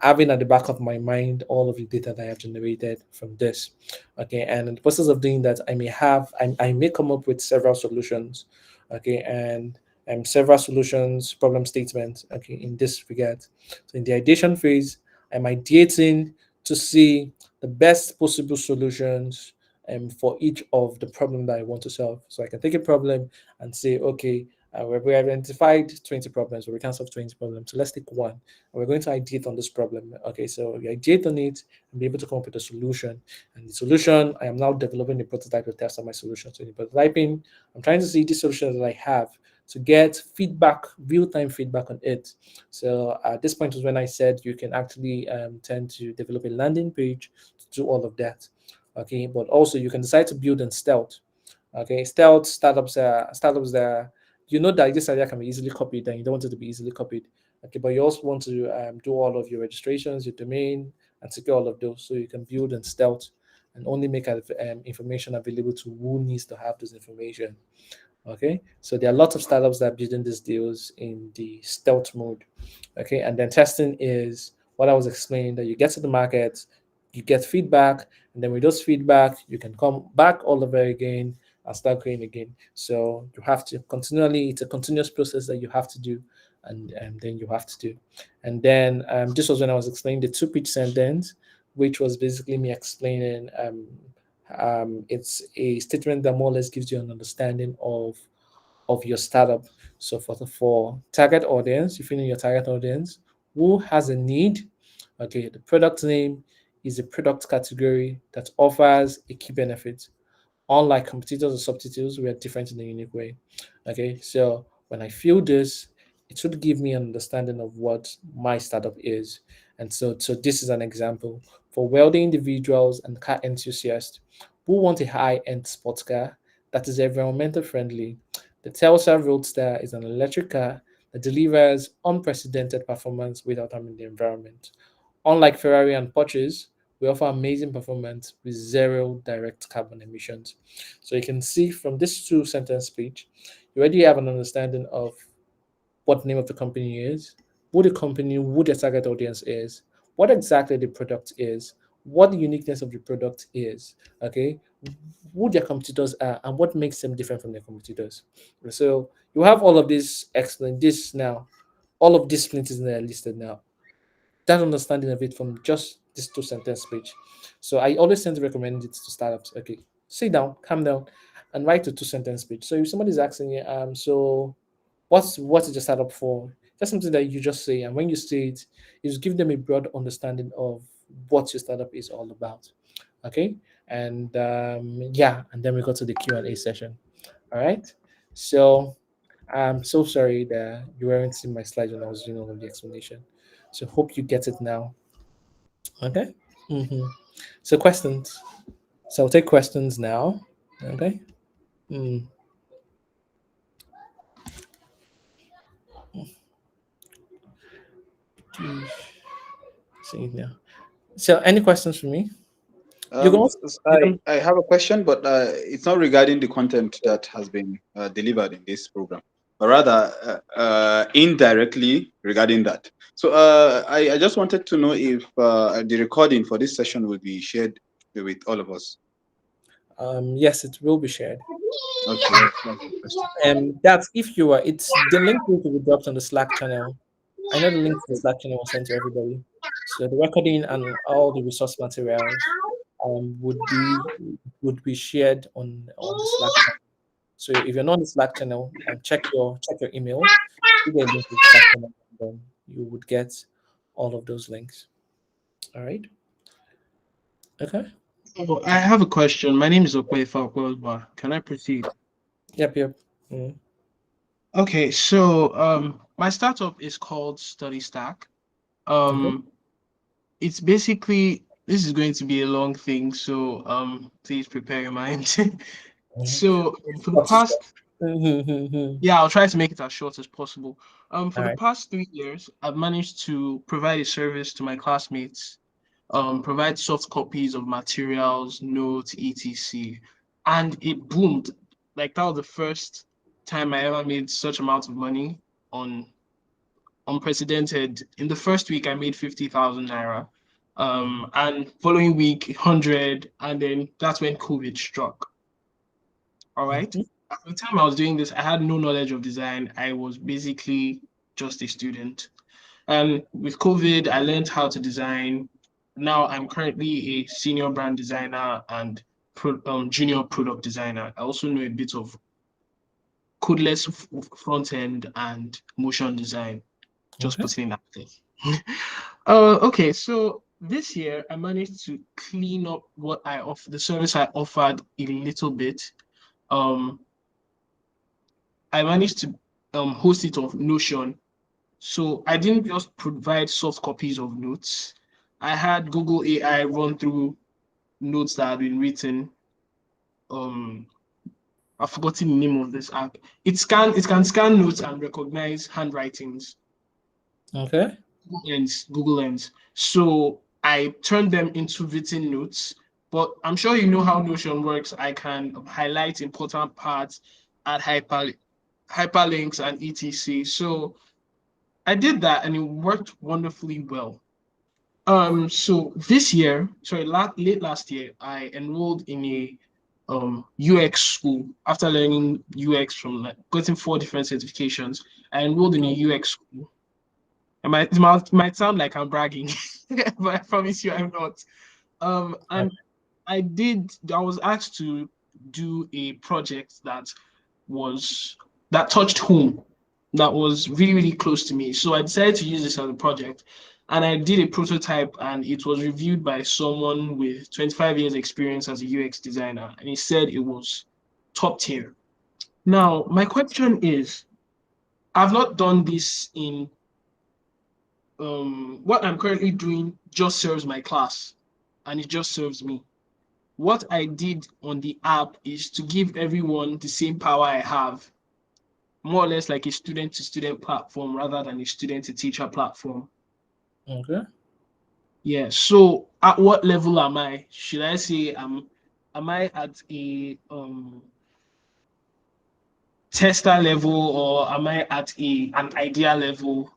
Speaker 1: at the back of my mind all of the data that I have generated from this. Okay, and in the process of doing that, I may come up with several solutions. Okay, and several solutions, problem statements, okay, in this regard. So in the ideation phase, I'm ideating to see the best possible solutions for each of the problem that I want to solve. So I can take a problem and say, okay, we identified 20 problems, but we can't solve 20 problems. So let's take one. And we're going to ideate on this problem. Okay, so we ideate on it and be able to come up with a solution. And the solution, I am now developing a prototype to test on my solution. So in the prototyping, I'm trying to see the solution that I have to get feedback, real-time feedback on it. So at this point was when I said you can actually tend to develop a landing page to do all of that. Okay, but also you can decide to build in stealth. Okay, stealth startups that you know that this idea can be easily copied and you don't want it to be easily copied. Okay, but you also want to do all of your registrations, your domain, and secure all of those so you can build in stealth and only make information available to who needs to have this information. Okay, so there are lots of startups that are building these deals in the stealth mode. Okay, and then testing is what I was explaining, that you get to the market, you get feedback, and then with those feedback, you can come back all over again and start going again. So you have to continually, it's a continuous process that you have to do, and then you have to do. And then this was when I was explaining the two pitch sentence, which was basically me explaining it's a statement that more or less gives you an understanding of your startup. So for target audience, if you know your target audience, who has a need, okay, the product name is a product category that offers a key benefit. Unlike competitors or substitutes, we are different in a unique way. Okay, so when I feel this, it should give me an understanding of what my startup is. And so this is an example for wealthy individuals and car enthusiasts who want a high-end sports car that is environmental friendly. The Tesla Roadster is an electric car that delivers unprecedented performance without harming the environment. Unlike Ferrari and Porsches, we offer amazing performance with zero direct carbon emissions. So you can see from this two sentence speech, you already have an understanding of what the name of the company is, who the company, who their target audience is, what exactly the product is, what the uniqueness of the product is, okay, who their competitors are, and what makes them different from their competitors. So you have all of this explained this now, all of these points is there listed now, that understanding of it from just this two sentence speech. So I always tend to recommend it to startups. Okay, sit down, calm down, and write a two sentence speech. So if somebody's asking you, so what is your startup for? That's something that you just say, and when you say it, you just give them a broad understanding of what your startup is all about. Okay, and yeah, and then we go to the Q&A session. All right, so I'm so sorry that you weren't seeing my slides when I was doing all of the explanation. So hope you get it now. Okay. Mm-hmm. So questions. So I'll take questions now. Okay. Mm. See now. So any questions for me? You can also you
Speaker 2: I,
Speaker 1: can
Speaker 2: I have a question, but it's not regarding the content that has been delivered in this program, but rather indirectly regarding that. So I just wanted to know if the recording for this session will be shared with all of us.
Speaker 1: yes, it will be shared.
Speaker 2: Okay, that's the question.
Speaker 1: And that's if you are it's the link will be dropped on the Slack channel. I know the link to the Slack channel was sent to everybody. So the recording and all the resource materials would be shared on the Slack channel. So if you're not on the Slack channel, check your email, you get a link to the Slack channel, and then you would get all of those links. All right. Okay.
Speaker 3: Oh, I have a question. My name is Okwefa Okwelba. Can I proceed?
Speaker 1: Yep. Yep. Mm.
Speaker 3: Okay, so my startup is called Study Stack.
Speaker 1: Okay.
Speaker 3: Um, it's basically this is going to be a long thing, so please prepare your mind.
Speaker 1: Mhm.
Speaker 3: So for the
Speaker 1: What is
Speaker 3: past,
Speaker 1: that?
Speaker 3: yeah, I'll try to make it as short as possible. For
Speaker 1: All
Speaker 3: the
Speaker 1: right.
Speaker 3: past 3 years, I've managed to provide a service to my classmates, provide soft copies of materials, notes, etc. And it boomed. Like that was the first time I ever made such amount of money on unprecedented. In the first week, I made 50,000 naira. And following week, 100. And then that's when COVID struck. All right.
Speaker 1: Mhm.
Speaker 3: At the time I was doing this, I had no knowledge of design. I was basically just a student. And with COVID, I learned how to design. Now I'm currently a senior brand designer and junior product designer. I also know a bit of codeless front end and motion design. Just
Speaker 1: Okay.
Speaker 3: putting it out there. Okay, so this year I managed to clean up what I offer, the service I offered a little bit. Um, I managed to host it on Notion. So I didn't just provide soft copies of notes. I had Google AI run through notes that had been written. Um, I've forgotten the name of this app. It can scan notes and recognize handwritings.
Speaker 1: Okay.
Speaker 3: Google Lens. So I turned them into written notes. But I'm sure you know how Notion works. I can highlight important parts, add hyperlinks and etc. So I did that and it worked wonderfully well. So this year, sorry, late last year, I enrolled in a UX school after learning UX from like getting 4 different certifications. I enrolled in a UX school. It might sound like I'm bragging, but I promise you I'm not. And I was asked to do a project was that touched home, that was really, really close to me. So I decided to use this as a project. And I did a prototype and it was reviewed by someone with 25 years experience as a UX designer. And he said it was top tier. Now, my question is, I've not done this in what I'm currently doing just serves my class and it just serves me. What I did on the app is to give everyone the same power I have, more or less like a student to student platform rather than a student to teacher platform.
Speaker 1: Okay.
Speaker 3: Yeah. So at what level am I? Should I say am I at a tester level or am I at an idea level?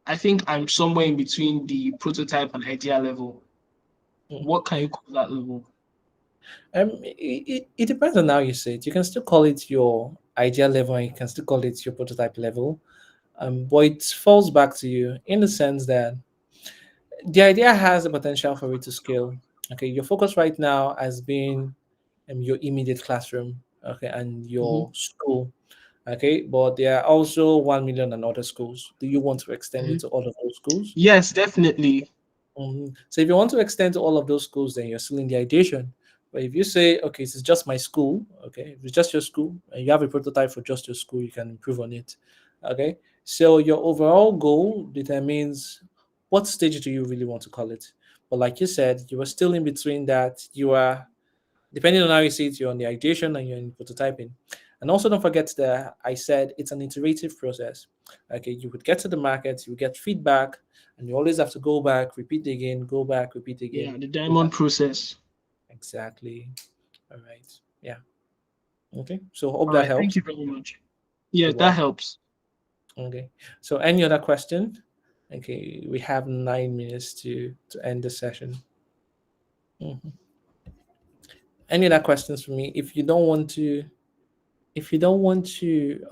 Speaker 3: I think I'm somewhere in between the prototype and idea level. What can you call that level?
Speaker 1: It depends on how you say it. You can still call it your ideal level, and you can still call it your prototype level. But it falls back to you in the sense that the idea has the potential for it to scale. Okay, your focus right now has been your immediate classroom, okay, and
Speaker 3: Mhm,
Speaker 1: your school, okay. But there are also 1 million and other schools. Do you want to extend it
Speaker 3: mhm.
Speaker 1: to all of those schools?
Speaker 3: Yes, definitely.
Speaker 1: So if you want to extend to all of those schools, then you're still in the ideation. But if you say, okay, it's just my school, okay, if it's just your school and you have a prototype for just your school, you can improve on it. Okay. So your overall goal determines what stage do you really want to call it. But like you said, you were still in between that. You are, depending on how you see it, you're on the ideation and you're in prototyping. And also don't forget that I said it's an iterative process. Okay, you would get to the market, you would get feedback, and you always have to go back, repeat again, go back, repeat again,
Speaker 3: Yeah, the
Speaker 1: go back.
Speaker 3: diamond process.
Speaker 1: Exactly. All right. Yeah. Okay. So hope
Speaker 3: All
Speaker 1: that
Speaker 3: right, thank
Speaker 1: helps.
Speaker 3: you very much. Yeah,
Speaker 1: You're
Speaker 3: that
Speaker 1: welcome.
Speaker 3: helps.
Speaker 1: Okay. So any other question? Okay, we have 9 minutes to end the session. Mhm. Any other questions for me? If you don't want to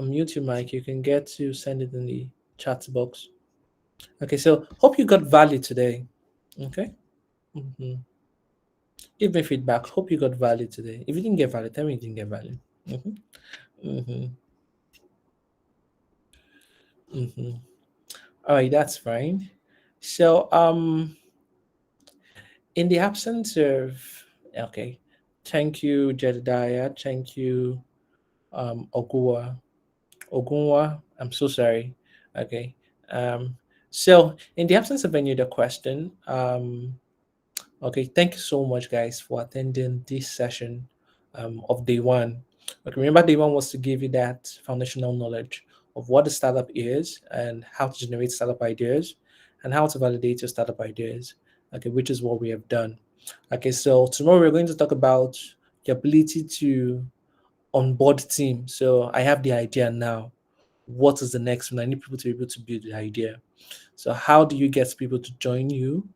Speaker 1: unmute your mic, you can get to send it in the chat box. Okay, so hope you got value today. Okay. hmm Give me feedback. Hope you got value today. If you didn't get value, tell me you didn't get value. hmm hmm hmm All right, that's fine. So in the absence of, okay, thank you, Jedediah. Thank you, Ogua. Ogunwa, I'm so sorry. Okay. Um, so in the absence of any other question, okay, thank you so much, guys, for attending this session of day one. Okay, remember, day one was to give you that foundational knowledge of what the startup is and how to generate startup ideas and how to validate your startup ideas. Okay, which is what we have done. Okay, so tomorrow we're going to talk about your ability to onboard team. So I have the idea now. What is the next one? I need people to be able to build the idea. So how do you get people to join you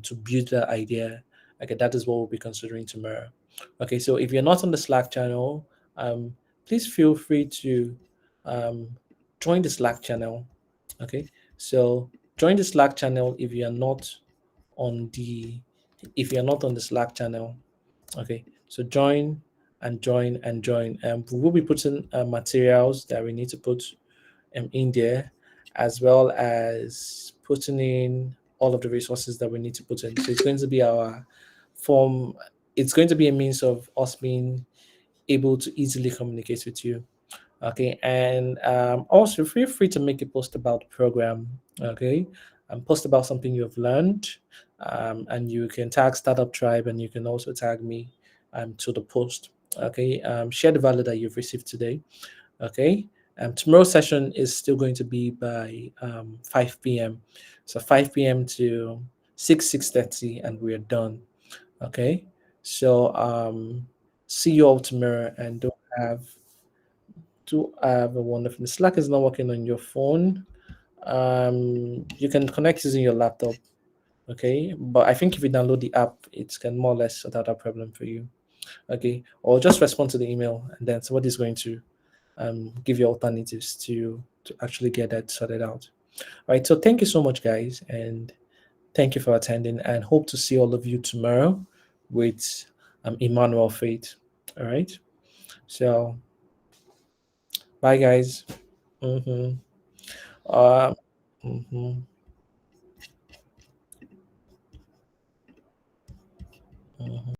Speaker 1: to build that idea? Okay, that is what we'll be considering tomorrow. Okay, so if you're not on the Slack channel, please feel free to um, join the Slack channel. Okay, so join the Slack channel on the if you're not on the Slack channel. Okay, so join and join and join. We will be putting materials that we need to put in there, as well as putting in all of the resources that we need to put in. So it's going to be our form. It's going to be a means of us being able to easily communicate with you. Okay, and also feel free to make a post about the program. Okay, and post about something you have learned, and you can tag Startup Tribe, and you can also tag me to the post. Okay, share the value that you've received today. Okay, tomorrow's session is still going to be by 5 p.m. So 5 p.m. to 6:30, and we're done. Okay, so see you all tomorrow, and have have a wonderful. Slack is not working on your phone. You can connect using your laptop. Okay, but I think if you download the app, it can more or less sort out that problem for you. Okay, or just respond to the email, and then somebody's going to give you alternatives to actually get that sorted out. All right. So thank you so much, guys, and thank you for attending. And hope to see all of you tomorrow with Emmanuel Faith. All right. So bye, guys. Mm-hmm. Uh, mhm, mhm.